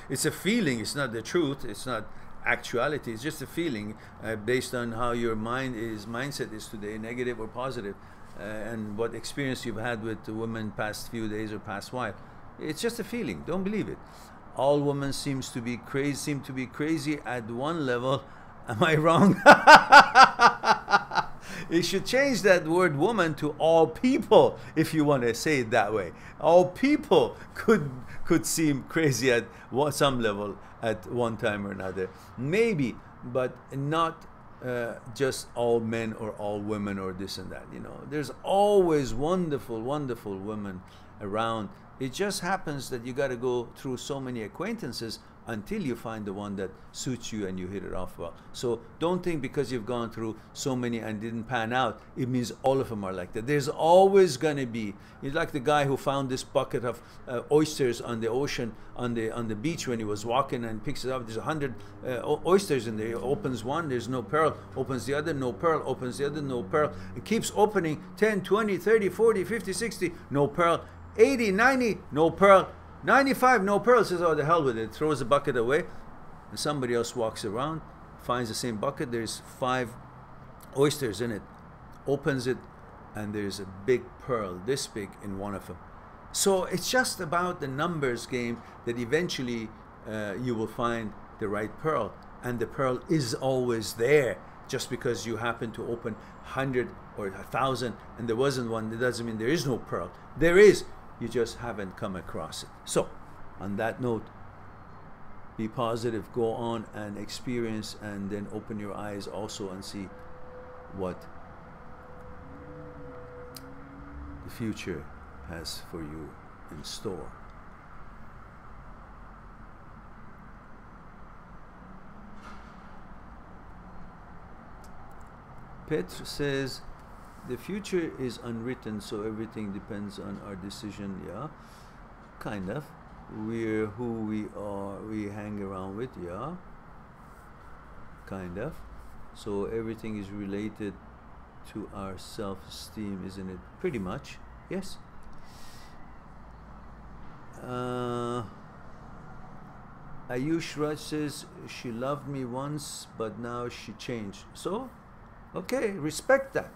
It's a feeling, it's not the truth, it's not actuality, it's just a feeling based on how your mindset is today, negative or positive. And what experience you've had with the women past few days or past while. It's just a feeling. Don't believe it. All women seem to be crazy at one level. Am I wrong? You should change that word woman to all people, if you want to say it that way. All people could seem crazy at some level at one time or another. Maybe, but not just all men or all women or this and that. You know, there's always wonderful women around. It just happens that you got to go through so many acquaintances until you find the one that suits you and you hit it off well. So don't think because you've gone through so many and didn't pan out, it means all of them are like that. There's always going to be, it's like the guy who found this bucket of oysters on the ocean, on the beach when he was walking, and picks it up. There's 100 oysters in there. He opens one, there's no pearl. Opens the other, no pearl. Opens the other, no pearl. It keeps opening 10, 20, 30, 40, 50, 60, no pearl. 80, 90, no pearl. 95, no pearl. Says, oh, the hell with it. Throws the bucket away. And somebody else walks around, finds the same bucket. There's 5 oysters in it. Opens it, and there's a big pearl, this big, in one of them. So it's just about the numbers game that eventually you will find the right pearl. And the pearl is always there. Just because you happen to open 100 or 1,000 and there wasn't one, that doesn't mean there is no pearl. There is. You just haven't come across it. So, on that note, be positive, go on and experience, and then open your eyes also and see what the future has for you in store. Petr says, the future is unwritten, so everything depends on our decision. Yeah, kind of. We're who we are, we hang around with. Yeah, kind of. So everything is related to our self-esteem, isn't it? Pretty much, yes. Ayush Raj says she loved me once, but now she changed. So, okay, respect that.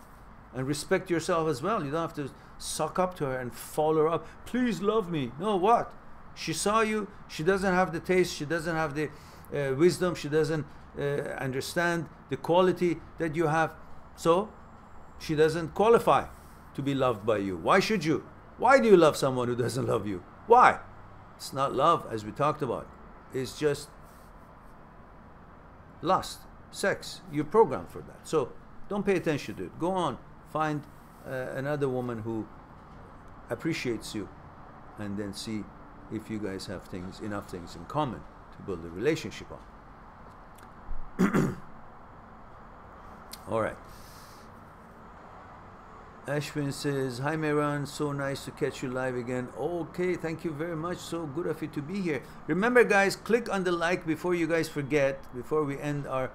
And respect yourself as well. You don't have to suck up to her and follow her up. Please love me. No, what? She saw you. She doesn't have the taste. She doesn't have the wisdom. She doesn't understand the quality that you have. So, she doesn't qualify to be loved by you. Why should you? Why do you love someone who doesn't love you? Why? It's not love, as we talked about. It's just lust, sex. You're programmed for that. So don't pay attention to it. Go on, find another woman who appreciates you, and then see if you guys have enough things in common to build a relationship on. All right. Ashwin says, hi Mehran, so nice to catch you live again. Okay, thank you very much. So good of you to be here. Remember guys, click on the like before you guys forget, before we end our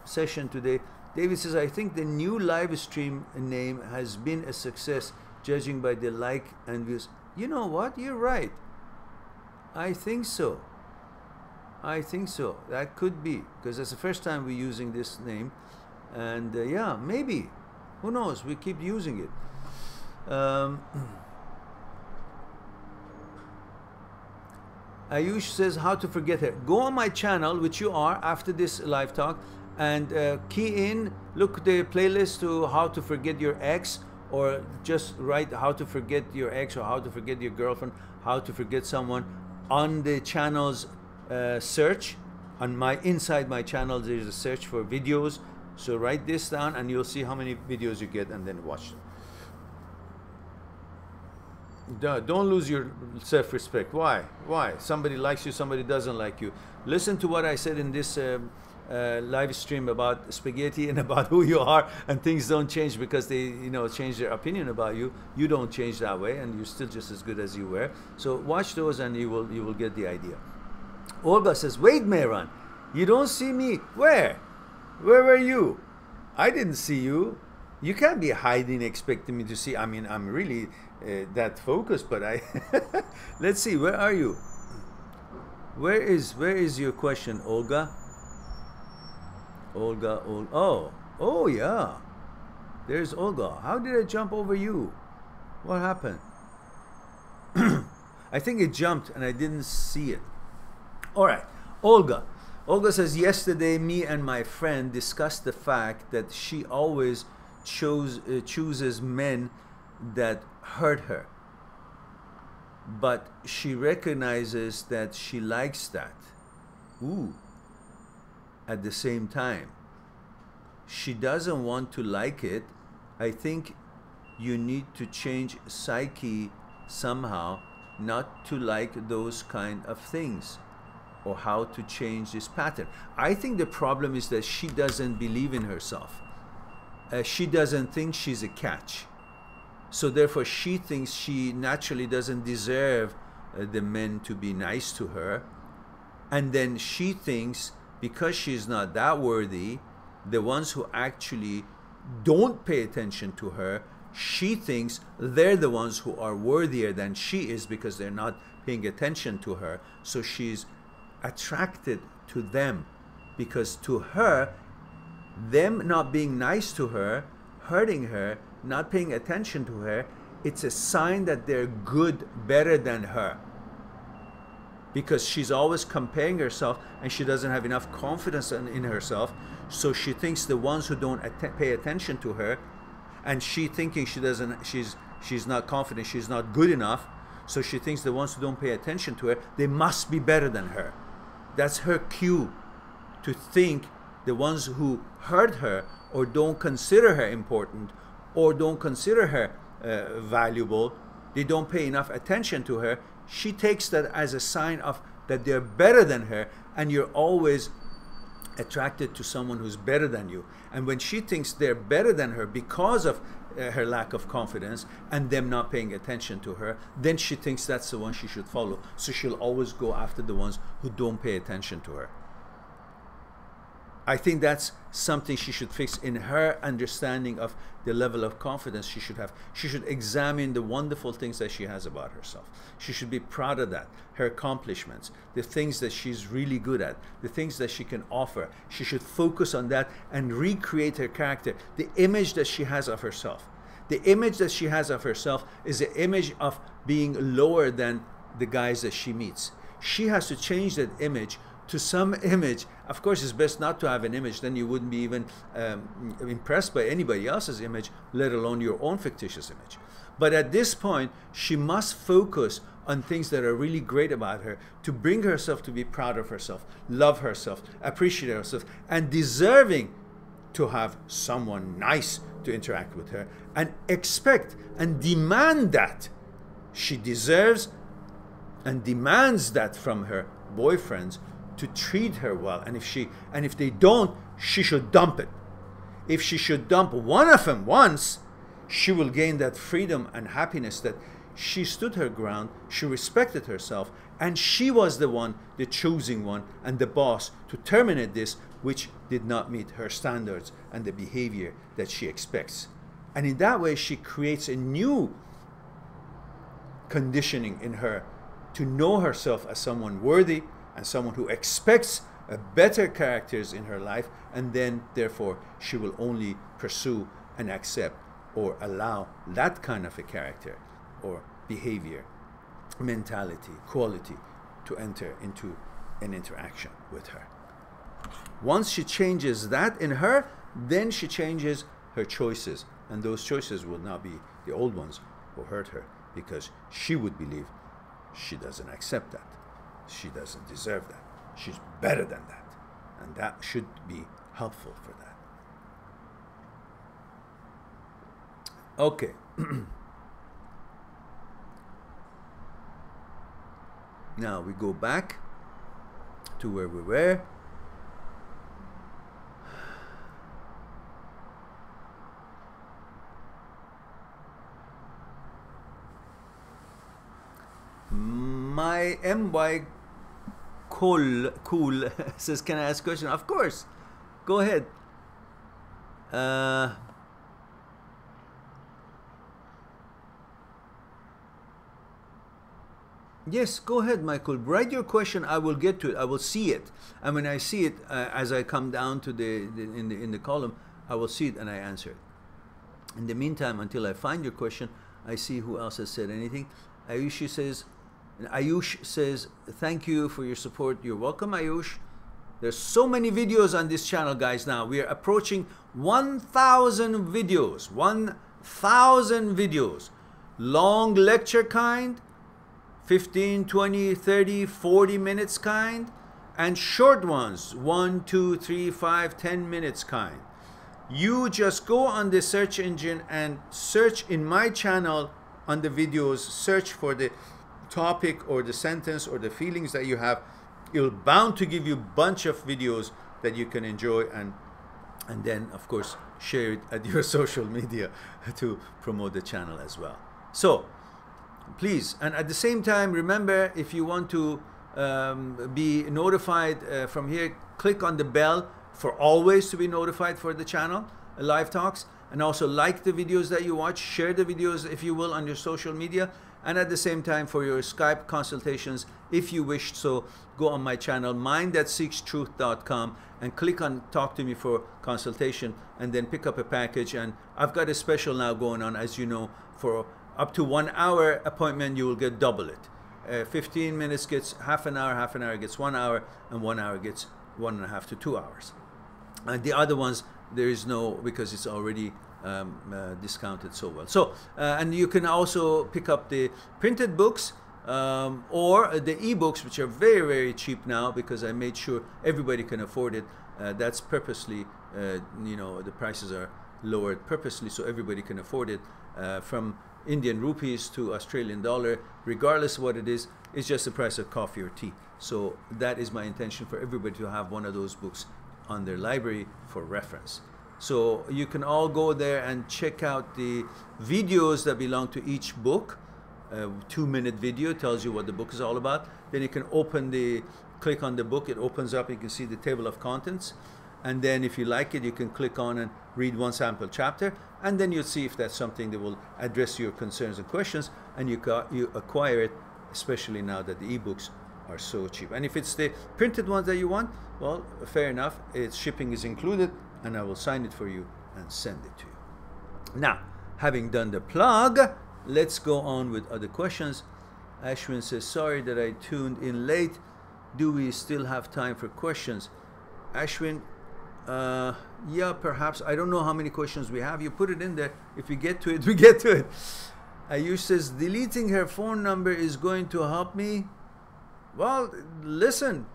session today. David says, I think the new live stream name has been a success, judging by the like and views. You know what? You're right. I think so. I think so. That could be, because that's the first time we're using this name. And yeah, maybe. Who knows? We keep using it. Ayush says, how to forget her. Go on my channel, which you are after this live talk, and key in, look the playlist to how to forget your ex, or just write how to forget your ex, or how to forget your girlfriend, how to forget someone on the channel's search. Inside my channel, there's a search for videos. So write this down and you'll see how many videos you get, and then watch them. Don't lose your self-respect. Why? Why? Somebody likes you, somebody doesn't like you. Listen to what I said in this live stream about spaghetti and about who you are, and things don't change because they, change their opinion about you. You don't change that way, and you're still just as good as you were. So watch those and you will get the idea. Olga says, wait Mehran, you don't see me. Where? Where were you? I didn't see you. You can't be hiding, expecting me to see. I mean, I'm really that focused, but I... Let's see, where are you? Where is your question, Olga? Olga, oh yeah. There's Olga. How did I jump over you? What happened? I think it jumped and I didn't see it. All right, Olga. Olga says, yesterday me and my friend discussed the fact that she always chooses men that hurt her. But she recognizes that she likes that. Ooh. At the same time, she doesn't want to like it. I think you need to change psyche somehow, not to like those kind of things, or how to change this pattern. I think the problem is that she doesn't believe in herself. She doesn't think she's a catch. So therefore she thinks she naturally doesn't deserve the men to be nice to her. And then she thinks, because she's not that worthy, the ones who actually don't pay attention to her, she thinks they're the ones who are worthier than she is because they're not paying attention to her. So she's attracted to them, because to her, them not being nice to her, hurting her, not paying attention to her, it's a sign that they're good, better than her, because she's always comparing herself and she doesn't have enough confidence in herself. So she thinks the ones who don't pay attention to her, and she thinking she's not confident, she's not good enough, so she thinks the ones who don't pay attention to her, they must be better than her. That's her cue to think the ones who hurt her, or don't consider her important, or don't consider her valuable, they don't pay enough attention to her. She takes that as a sign of that they're better than her, and you're always attracted to someone who's better than you. And when she thinks they're better than her because of her lack of confidence and them not paying attention to her, then she thinks that's the one she should follow. So she'll always go after the ones who don't pay attention to her. I think that's something she should fix in her understanding of the level of confidence she should have. She should examine the wonderful things that she has about herself. She should be proud of that, her accomplishments, the things that she's really good at, the things that she can offer. She should focus on that and recreate her character, the image that she has of herself. The image that she has of herself is the image of being lower than the guys that she meets. She has to change that image to some image. Of course, it's best not to have an image, then you wouldn't be even impressed by anybody else's image, let alone your own fictitious image. But at this point, she must focus on things that are really great about her to bring herself to be proud of herself, love herself, appreciate herself, and deserving to have someone nice to interact with her, and expect and demand that. She deserves and demands that from her boyfriends to treat her well, and if they don't, she should dump it. If she should dump one of them once, she will gain that freedom and happiness that she stood her ground, she respected herself, and she was the one, the choosing one, and the boss to terminate this which did not meet her standards and the behavior that she expects. And in that way, she creates a new conditioning in her to know herself as someone worthy and someone who expects better characters in her life, and then therefore she will only pursue and accept or allow that kind of a character or behavior, mentality, quality to enter into an interaction with her. Once she changes that in her, then she changes her choices, and those choices will not be the old ones who hurt her, because she would believe she doesn't accept that, she doesn't deserve that, she's better than that, and that should be helpful for that. Okay. Now we go back to where we were. My MY cool says, can I ask a question? Of course. Go ahead. Yes, go ahead, Michael. Write your question. I will get to it. I will see it. And when I see it, as I come down to in the column, I will see it and I answer it. In the meantime, until I find your question, I see who else has said anything. Ayush says, thank you for your support. You're welcome, Ayush. There's so many videos on this channel, guys, now. We are approaching 1,000 videos. 1,000 videos. Long lecture kind, 15, 20, 30, 40 minutes kind, and short ones, 1, 2, 3, 5, 10 minutes kind. You just go on the search engine and search in my channel on the videos, search for the topic or the sentence or the feelings that you have. It'll bound to give you a bunch of videos that you can enjoy, and then of course share it at your social media to promote the channel as well. So please, and at the same time, remember, if you want to be notified from here, click on the bell for always to be notified for the channel, live talks, and also like the videos that you watch, share the videos if you will on your social media, and at the same time for your Skype consultations, if you wish so, go on my channel, mind@seekstruth.com, and click on talk to me for consultation, and then pick up a package. And I've got a special now going on, as you know, for up to 1 hour appointment, you will get double it. 15 minutes gets half an hour gets 1 hour, and 1 hour gets 1.5 to 2 hours. And the other ones, there is no, because it's already discounted so well. So, and you can also pick up the printed books or the ebooks, which are very, very cheap now, because I made sure everybody can afford it. That's purposely, you know, the prices are lowered purposely so everybody can afford it, from Indian rupees to Australian dollar, regardless of what it is. It's just the price of coffee or tea. So that is my intention, for everybody to have one of those books on their library for reference. So you can all go there and check out the videos that belong to each book. A 2-minute video tells you what the book is all about. Then you can click on the book, it opens up, you can see the table of contents. and then if you like it, you can click on and read one sample chapter, and then you'll see if that's something that will address your concerns and questions, and you acquire it, especially now that the ebooks are so cheap. And if it's the printed ones that you want, well, fair enough, its shipping is included, and I will sign it for you and send it to you. Now, having done the plug, let's go on with other questions. Ashwin says, sorry that I tuned in late. Do we still have time for questions? Ashwin, yeah, perhaps. I don't know how many questions we have. You put it in there. If we get to it, we get to it. Ayush says, deleting her phone number is going to help me. Well, listen,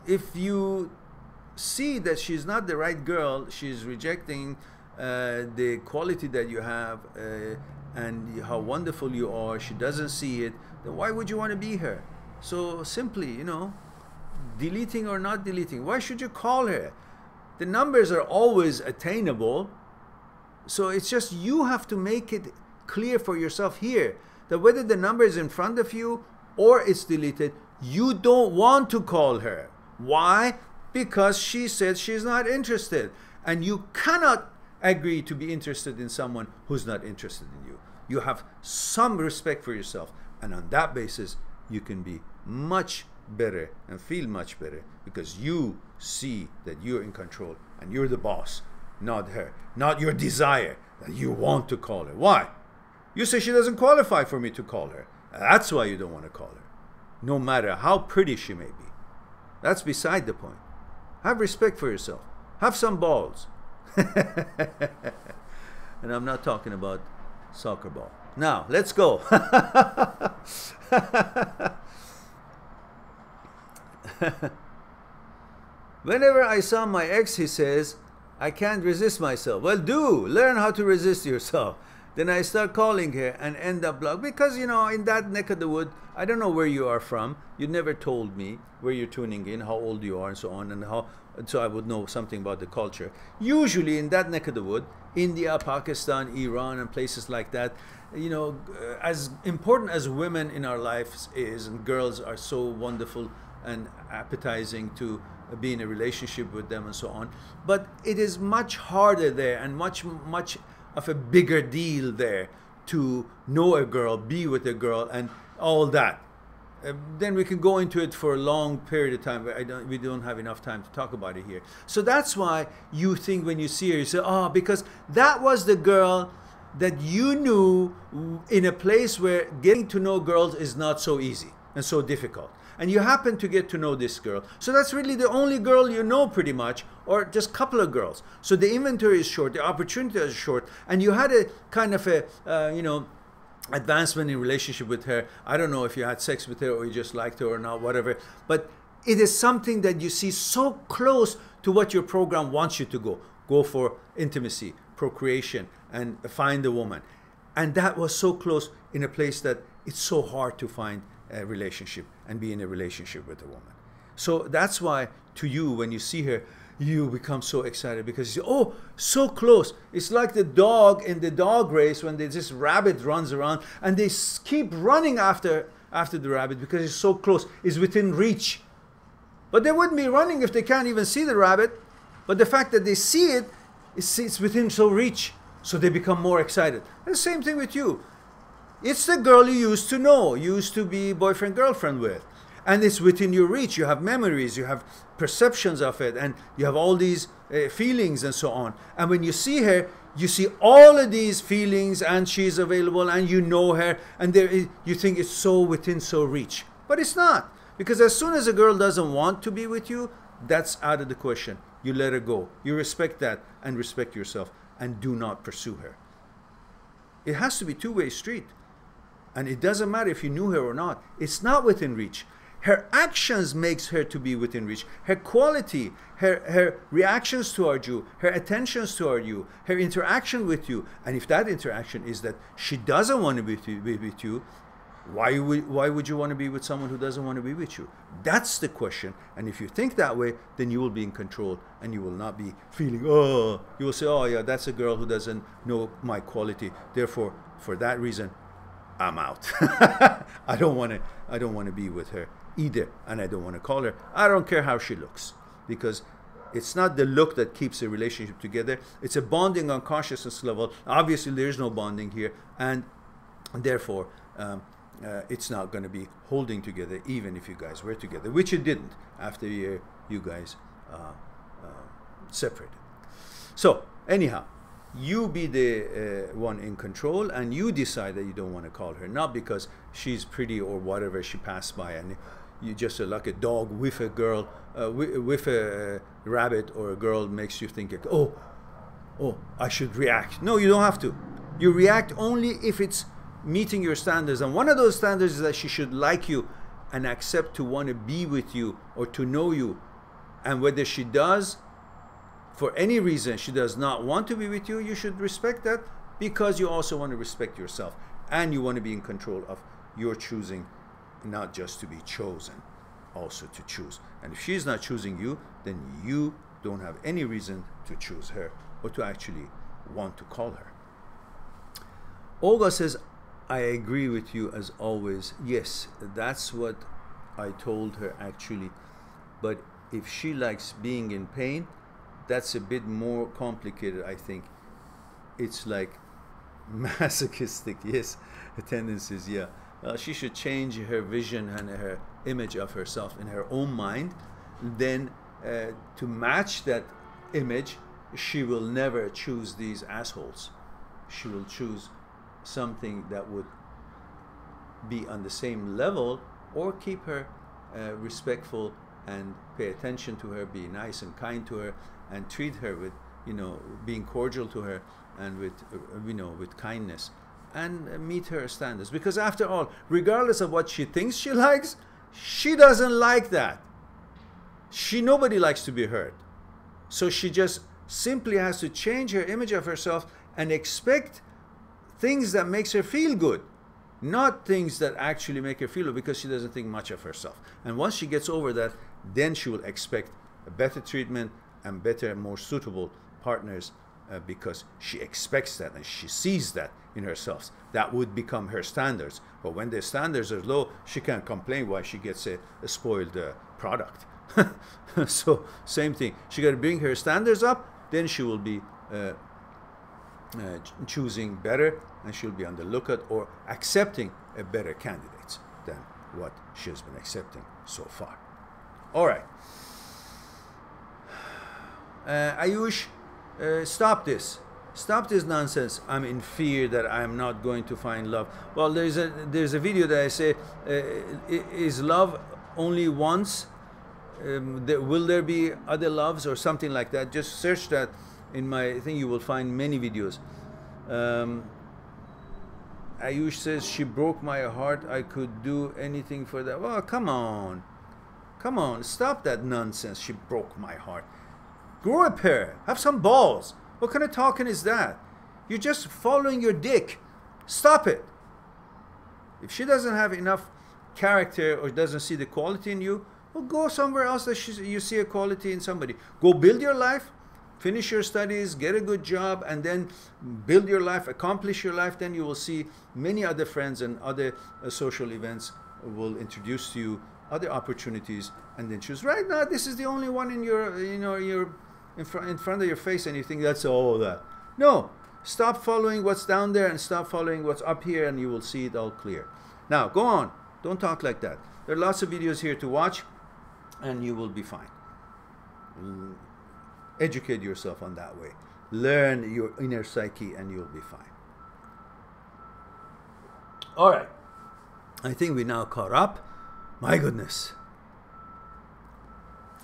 if you see that she's not the right girl, she's rejecting the quality that you have and how wonderful you are, she doesn't see it, then why would you want to be her? So simply, you know, deleting or not deleting, why should you call her? The numbers are always attainable, so it's just you have to make it clear for yourself here that whether the number is in front of you or it's deleted, you don't want to call her. Why? Because she said she's not interested, and you cannot agree to be interested in someone who's not interested in you. You have some respect for yourself, and on that basis you can be much better and feel much better because you see that you're in control and you're the boss, not her, not your desire that you want to call her. Why? You say she doesn't qualify for me to call her. That's why you don't want to call her, no matter how pretty she may be. That's beside the point. Have respect for yourself. Have some balls. And I'm not talking about soccer ball. Now, let's go. Whenever I saw my ex, he says, I can't resist myself. Well, learn how to resist yourself. Then I start calling her and end up blocked because, you know, in that neck of the wood, I don't know where you are from. You never told me where you're tuning in, how old you are, and so on, and so I would know something about the culture. Usually in that neck of the wood, India, Pakistan, Iran, and places like that, you know, as important as women in our lives is, and girls are so wonderful and appetizing to be in a relationship with them and so on, but it is much harder there and much of a bigger deal there to know a girl, be with a girl, and all that. Then we can go into it for a long period of time, but we don't have enough time to talk about it here. So that's why you think when you see her, you say, oh, because that was the girl that you knew in a place where getting to know girls is not so easy and so difficult. And you happen to get to know this girl. So that's really the only girl you know pretty much, or just a couple of girls. So the inventory is short, the opportunity is short, and you had a kind of a, you know, advancement in relationship with her. I don't know if you had sex with her or you just liked her or not, whatever. But it is something that you see so close to what your program wants you to go. Go for intimacy, procreation, and find a woman. And that was so close in a place that it's so hard to find a relationship and be in a relationship with a woman. So that's why to you, when you see her, you become so excited because you say, oh, so close. It's like the dog in the dog race when this rabbit runs around and they keep running after the rabbit because it's so close, it's within reach. But they wouldn't be running if they can't even see the rabbit. But the fact that they see it, it's within so reach, so they become more excited. And the same thing with you. It's the girl you used to know, used to be boyfriend, girlfriend with. And it's within your reach. You have memories, you have perceptions of it, and you have all these feelings and so on. And when you see her, you see all of these feelings, and she's available, and you know her, and you think it's so within so reach. But it's not. Because as soon as a girl doesn't want to be with you, that's out of the question. You let her go. You respect that and respect yourself, and do not pursue her. It has to be a two-way street. And it doesn't matter if you knew her or not. It's not within reach. Her actions makes her to be within reach. Her quality, her reactions toward you, her attentions toward you, her interaction with you. And if that interaction is that she doesn't want to be with you, why would you want to be with someone who doesn't want to be with you? That's the question. And if you think that way, then you will be in control and you will not be feeling, oh, you will say, oh yeah, that's a girl who doesn't know my quality. Therefore, for that reason, I'm out. I don't want to be with her either, and I don't want to call her. I don't care how she looks, because It's not the look that keeps a relationship together. It's a bonding on consciousness level. Obviously, there is no bonding here, and therefore, it's not going to be holding together, even if you guys were together, which it didn't after you guys separated. So, anyhow, you be the one in control, and you decide that you don't want to call her, not because she's pretty or whatever, she passed by, and you just like a dog with a girl, with a rabbit or a girl makes you think, oh, I should react. No, you don't have to. You react only if it's meeting your standards, and one of those standards is that she should like you and accept to want to be with you or to know you. And whether she does, for any reason she does not want to be with you, you should respect that, because you also want to respect yourself, and you want to be in control of your choosing, not just to be chosen, also to choose. And if she's not choosing you, then you don't have any reason to choose her or to actually want to call her. Olga says, I agree with you as always. Yes, that's what I told her actually. But if she likes being in pain, that's a bit more complicated, I think. It's like masochistic, yes, tendencies, yeah. She should change her vision and her image of herself in her own mind. Then to match that image, she will never choose these assholes. She will choose something that would be on the same level, or keep her respectful and pay attention to her, be nice and kind to her, and treat her with, being cordial to her, and with, with kindness, and meet her standards. Because after all, regardless of what she thinks she likes, she doesn't like that. Nobody likes to be hurt. So she just simply has to change her image of herself and expect things that makes her feel good, not things that actually make her feel good, because she doesn't think much of herself. And once she gets over that, then she will expect a better treatment and better, more suitable partners, because she expects that and she sees that in herself. That would become her standards. But when the standards are low, she can't complain why she gets a spoiled product. So same thing. She got to bring her standards up, then she will be choosing better, and she'll be on the lookout or accepting a better candidates than what she has been accepting so far. All right. Ayush, stop this. Stop this nonsense. I'm in fear that I'm not going to find love. Well, there's a video that I say, is love only once? Will there be other loves or something like that? Just search that in my thing. You will find many videos. Ayush says, she broke my heart. I could do anything for that. Well, come on. Come on. Stop that nonsense. She broke my heart. Grow a pair. Have some balls. What kind of talking is that? You're just following your dick. Stop it. If she doesn't have enough character or doesn't see the quality in you, well, go somewhere else that you see a quality in somebody. Go build your life, finish your studies, get a good job, and then build your life, accomplish your life. Then you will see many other friends and other social events will introduce to you other opportunities, and then choose. Right now, this is the only one in your, in front of your face, and you think that's all that. No, stop following what's down there and stop following what's up here, and you will see it all clear. Now, go on. Don't talk like that. There are lots of videos here to watch, and you will be fine. Educate yourself on that way. Learn your inner psyche, and you'll be fine. All right. I think we now caught up. My goodness.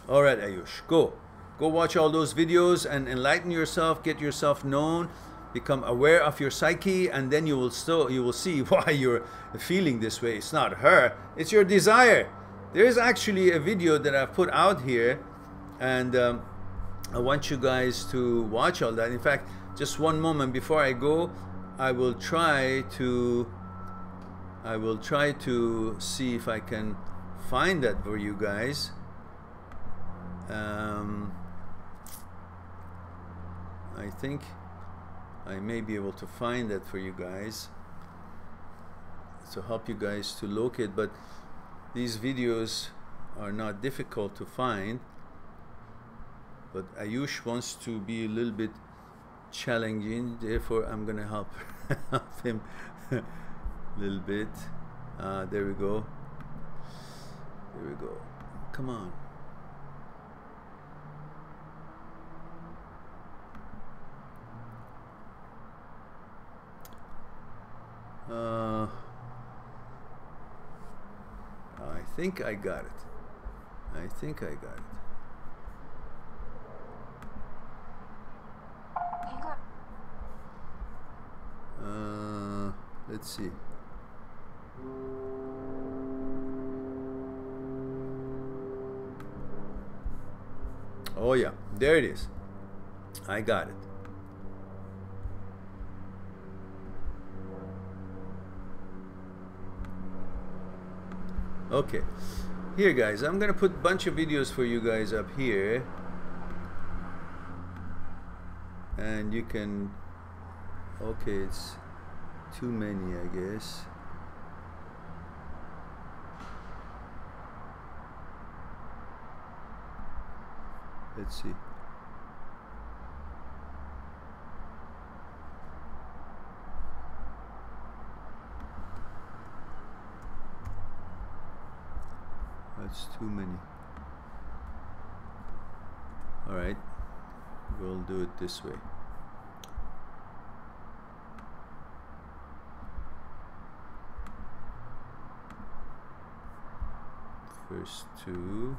All right, Ayush, go. Go watch all those videos and enlighten yourself, get yourself known, become aware of your psyche, and then you will see why you're feeling this way. It's not her, it's your desire. There is actually a video that I've put out here, and I want you guys to watch all that. In fact, just one moment before I go, I will try to see if I can find that for you guys. I think I may be able to find that for you guys to help you guys to locate, but these videos are not difficult to find. but Ayush wants to be a little bit challenging, therefore I'm gonna help help him a little bit. There we go. There we go. Come on. I think I got it. I think I got it. Let's see. Oh yeah, there it is. I got it. Okay, here guys, I'm gonna put a bunch of videos for you guys up here, and you can, okay, it's too many, I guess. Let's see. That's too many. All right, we'll do it this way. First two.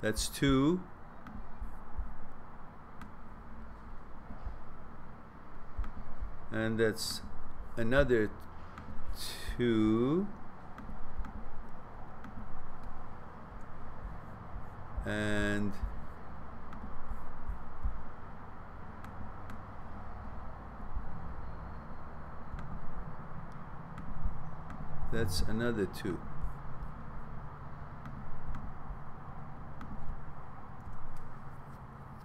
That's two. And that's another two. And that's another two.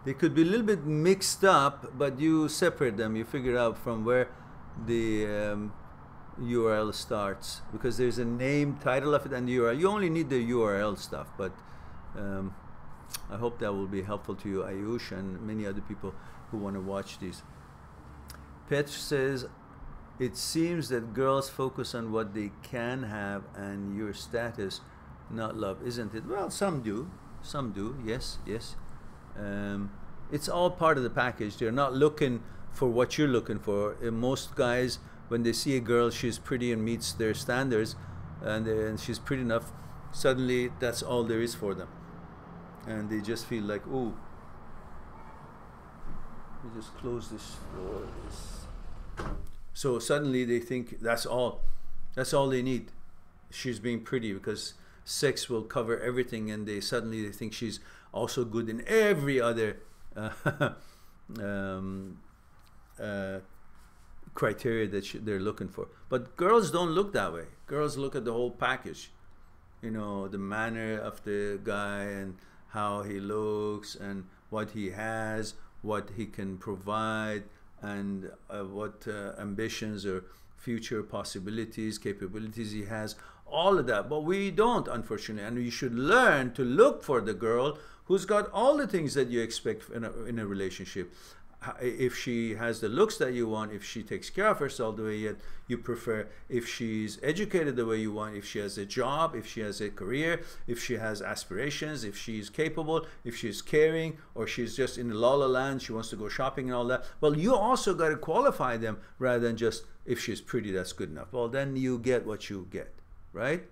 They could be a little bit mixed up, but you separate them. You figure out from where the URL starts, because there's a name, title of it, and the URL. You only need the URL stuff, but I hope that will be helpful to you, Ayush, and many other people who want to watch these. Petr says, it seems that girls focus on what they can have and your status, not love, isn't it? Well, some do. Some do, yes, yes. It's all part of the package. They're not looking for what you're looking for. Most guys, when they see a girl, she's pretty and meets their standards, and she's pretty enough, suddenly that's all there is for them. And they just feel like, ooh, we just close this door. So suddenly they think that's all they need. She's being pretty, because sex will cover everything, and they think she's also good in every other criteria that they're looking for. But girls don't look that way. Girls look at the whole package. You know, the manner of the guy and how he looks and what he has, what he can provide, and what ambitions or future possibilities, capabilities he has, all of that. But we don't, unfortunately, and you should learn to look for the girl who's got all the things that you expect in a relationship. If she has the looks that you want, if she takes care of herself the way you prefer, if she's educated the way you want, if she has a job, if she has a career, if she has aspirations, if she's capable, if she's caring, or she's just in the la-la land, she wants to go shopping and all that. Well, you also got to qualify them rather than just, if she's pretty, that's good enough. Well, then you get what you get, right?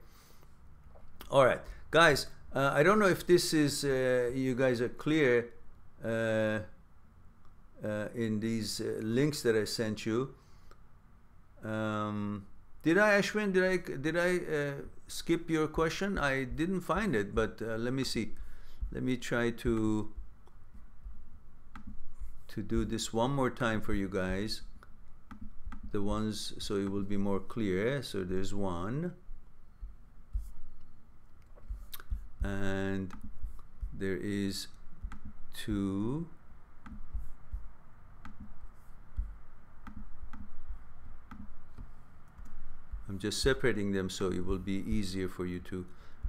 All right, guys, I don't know if this is, you guys are clear in these links that I sent you. Did I, Ashwin, did I skip your question? I didn't find it, but let me see. Let me try to do this one more time for you guys. The ones, so it will be more clear. So there's one, and there is two, I'm just separating them so it will be easier for you to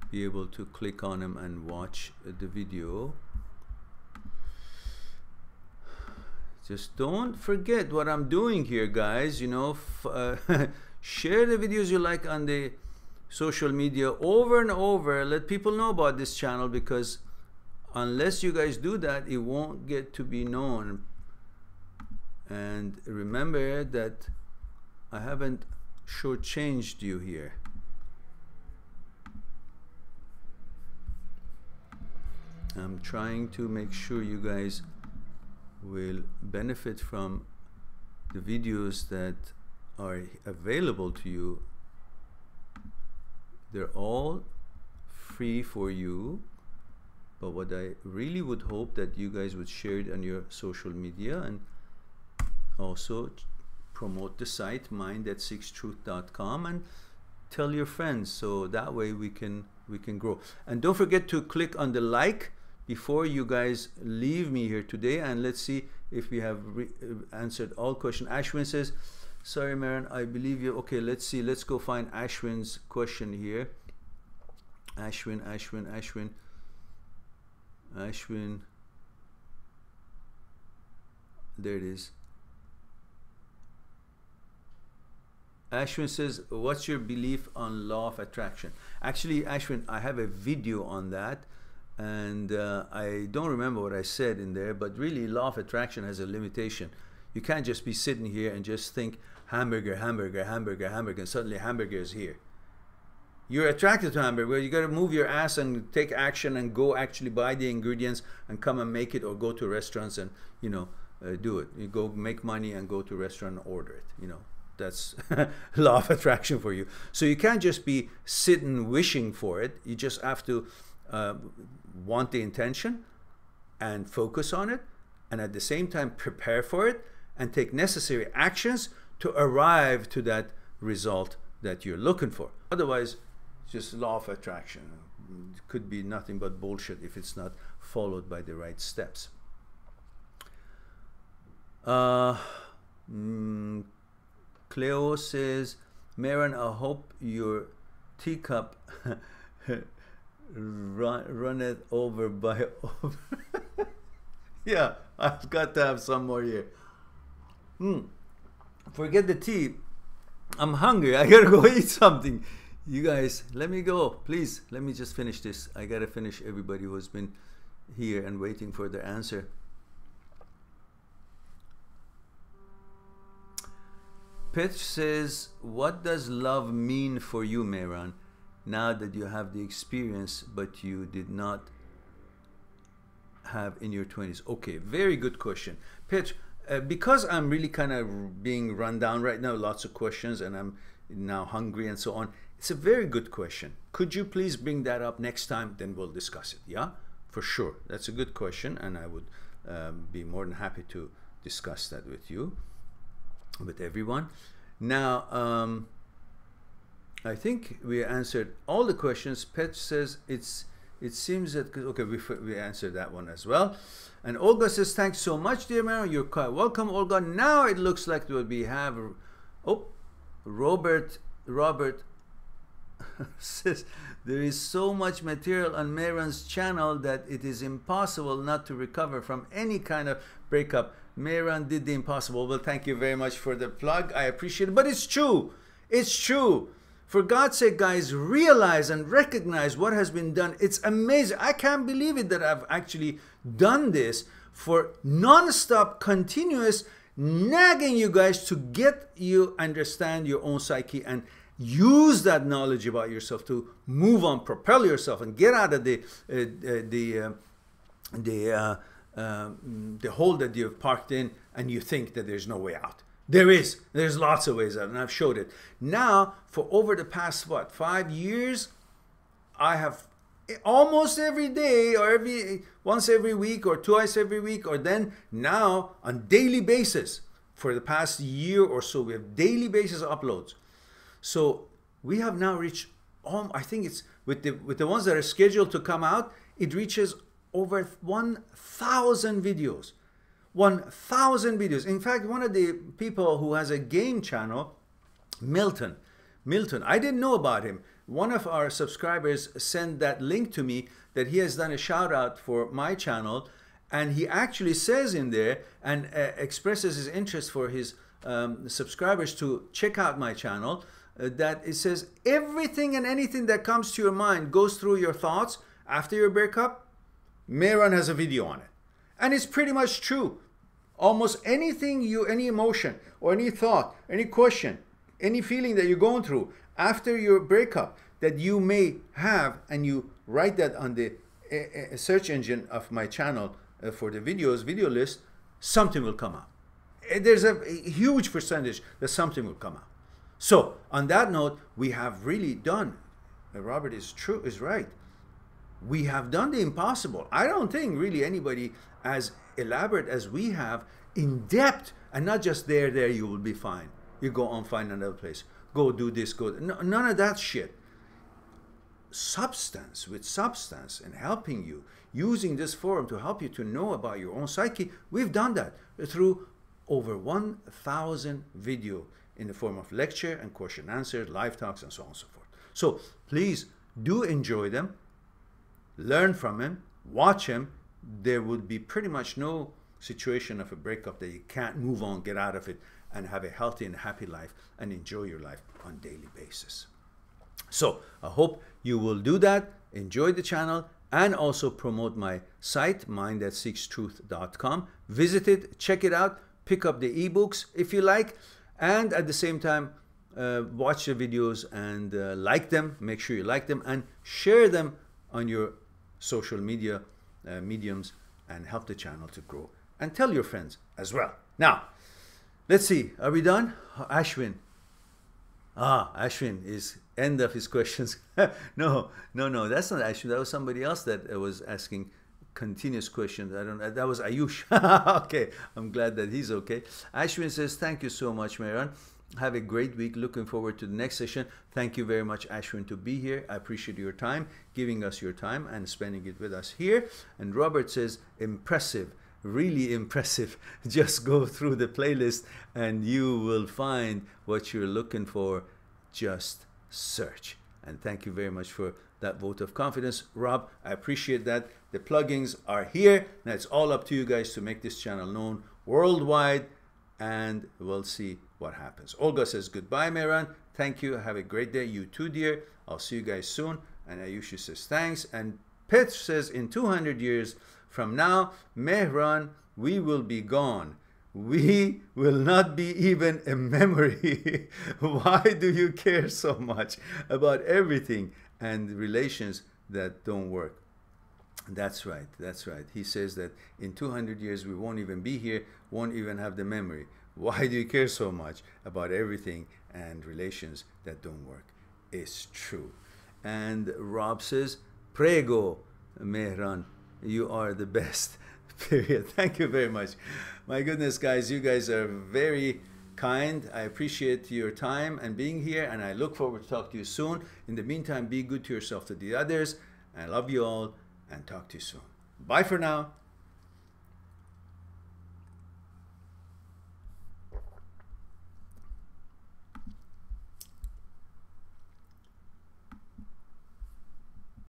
be able to click on them and watch the video. Just don't forget what I'm doing here, guys. You know, share the videos you like on the social media over and over. Let people know about this channel, because unless you guys do that, it won't get to be known. And remember that I haven't shortchanged you here. I'm trying to make sure you guys will benefit from the videos that are available to you. They're all free for you, but what I really would hope that you guys would share it on your social media, and also promote the site mind@6truth.com and tell your friends, so that way we can grow. And don't forget to click on the like before you guys leave me here today, and let's see if we have answered all questions. Ashwin says, sorry Mehran, I believe you. Okay, let's see, let's go find Ashwin's question here. Ashwin, there it is. Ashwin says, what's your belief on law of attraction? Actually, Ashwin, I have a video on that, and I don't remember what I said in there, but really law of attraction has a limitation. You can't just be sitting here and just think hamburger, hamburger, hamburger, hamburger, and suddenly hamburger is here. You're attracted to hamburger. Well, you got to move your ass and take action and go actually buy the ingredients and come and make it, or go to restaurants and, you know, do it. You go make money and go to a restaurant and order it, you know. That's law of attraction for you. So you can't just be sitting wishing for it. You just have to want the intention and focus on it, and at the same time prepare for it and take necessary actions to arrive to that result that you're looking for. Otherwise, it's just law of attraction. It could be nothing but bullshit if it's not followed by the right steps. Cleo says, Mehran, I hope your teacup runneth over by over. Yeah, I've got to have some more here. Forget the tea. I'm hungry. I gotta go eat something. You guys, let me go. Please, let me just finish this. I gotta finish everybody who has been here and waiting for their answer. Pitch says, what does love mean for you, Mehran, now that you have the experience but you did not have in your 20s? Okay, very good question. Pitch, because I'm really kind of being run down right now, lots of questions, and I'm now hungry and so on, it's a very good question. Could you please bring that up next time? Then we'll discuss it. Yeah, for sure. That's a good question, and I would be more than happy to discuss that with you, with everyone. Now, I think we answered all the questions. Pet says it seems that, okay, we answered that one as well. And Olga says, thanks so much, dear Mehran. You're quite welcome, Olga. Now it looks like we have, oh, Robert says, there is so much material on Mehran's channel that it is impossible not to recover from any kind of breakup. Mehran did the impossible. Well, thank you very much for the plug. I appreciate it. But it's true. It's true. For God's sake, guys, realize and recognize what has been done. It's amazing. I can't believe it that I've actually done this for non-stop, continuous nagging you guys to get you understand your own psyche and use that knowledge about yourself to move on, propel yourself, and get out of the hole that you've parked in, and you think that there's no way out. There's lots of ways out, and I've showed it. Now, for over the past, what, 5 years, I have almost every day, or once every week, or twice every week, or then now on daily basis, for the past year or so, we have daily basis uploads. So we have now reached, I think it's, with the ones that are scheduled to come out, it reaches over 1,000 videos. 1,000 videos. In fact, one of the people who has a game channel, Milton Milton. I didn't know about him. One of our subscribers sent that link to me that he has done a shout out for my channel, and he actually says in there and expresses his interest for his subscribers to check out my channel, that it says everything and anything that comes to your mind goes through your thoughts after your breakup. Mehran has a video on it, and it's pretty much true. Almost anything any emotion or any thought, any question, any feeling that you're going through after your breakup that you may have, and you write that on the search engine of my channel for the videos, video list, something will come out. There's a huge percentage that something will come out. So on that note, we have really done, Robert is right. We have done the impossible. I don't think really anybody as elaborate as we have, in depth, and not just there you will be fine. You go on, find another place. Go do this, go. No, none of that shit. Substance with substance, and helping you, using this forum to help you to know about your own psyche. We've done that through over 1,000 video in the form of lecture and question answers, live talks, and so on and so forth. So please do enjoy them, learn from him, watch him. There would be pretty much no situation of a breakup that you can't move on, get out of it, and have a healthy and happy life and enjoy your life on a daily basis. So I hope you will do that, enjoy the channel, and also promote my site, mindthatseekstruth.com. Visit it, check it out, pick up the ebooks if you like, and at the same time, watch the videos and like them, make sure you like them, and share them on your social media mediums, and help the channel to grow. And tell your friends as well. Now, let's see, are we done? Ashwin. Ashwin is end of his questions. No, that's not Ashwin. That was somebody else that was asking continuous questions. That was Ayush. Okay, I'm glad that he's okay. Ashwin says, thank you so much, Mehran. Have a great week. Looking forward to the next session. Thank you very much, Ashwin, to be here. I appreciate your time, giving us your time and spending it with us here. And Robert says, impressive, really impressive. Just go through the playlist and you will find what you're looking for. Just search. And thank you very much for that vote of confidence, Rob. I appreciate that. The plugins are here. Now it's all up to you guys to make this channel known worldwide, and we'll see what happens. Olga says, goodbye, Mehran. Thank you. Have a great day. You too, dear. I'll see you guys soon. And Ayushi says, thanks. And Pet says, in 200 years from now, Mehran, we will be gone. We will not be even a memory. Why do you care so much about everything and relations that don't work? That's right. That's right. He says that in 200 years, we won't even be here, won't even have the memory. Why do you care so much about everything and relations that don't work? It's true. And Rob says, Prego, Mehran, you are the best. Period. Thank you very much. My goodness, guys, you guys are very kind. I appreciate your time and being here, and I look forward to talk to you soon. In the meantime, be good to yourself, to the others. I love you all, and talk to you soon. Bye for now.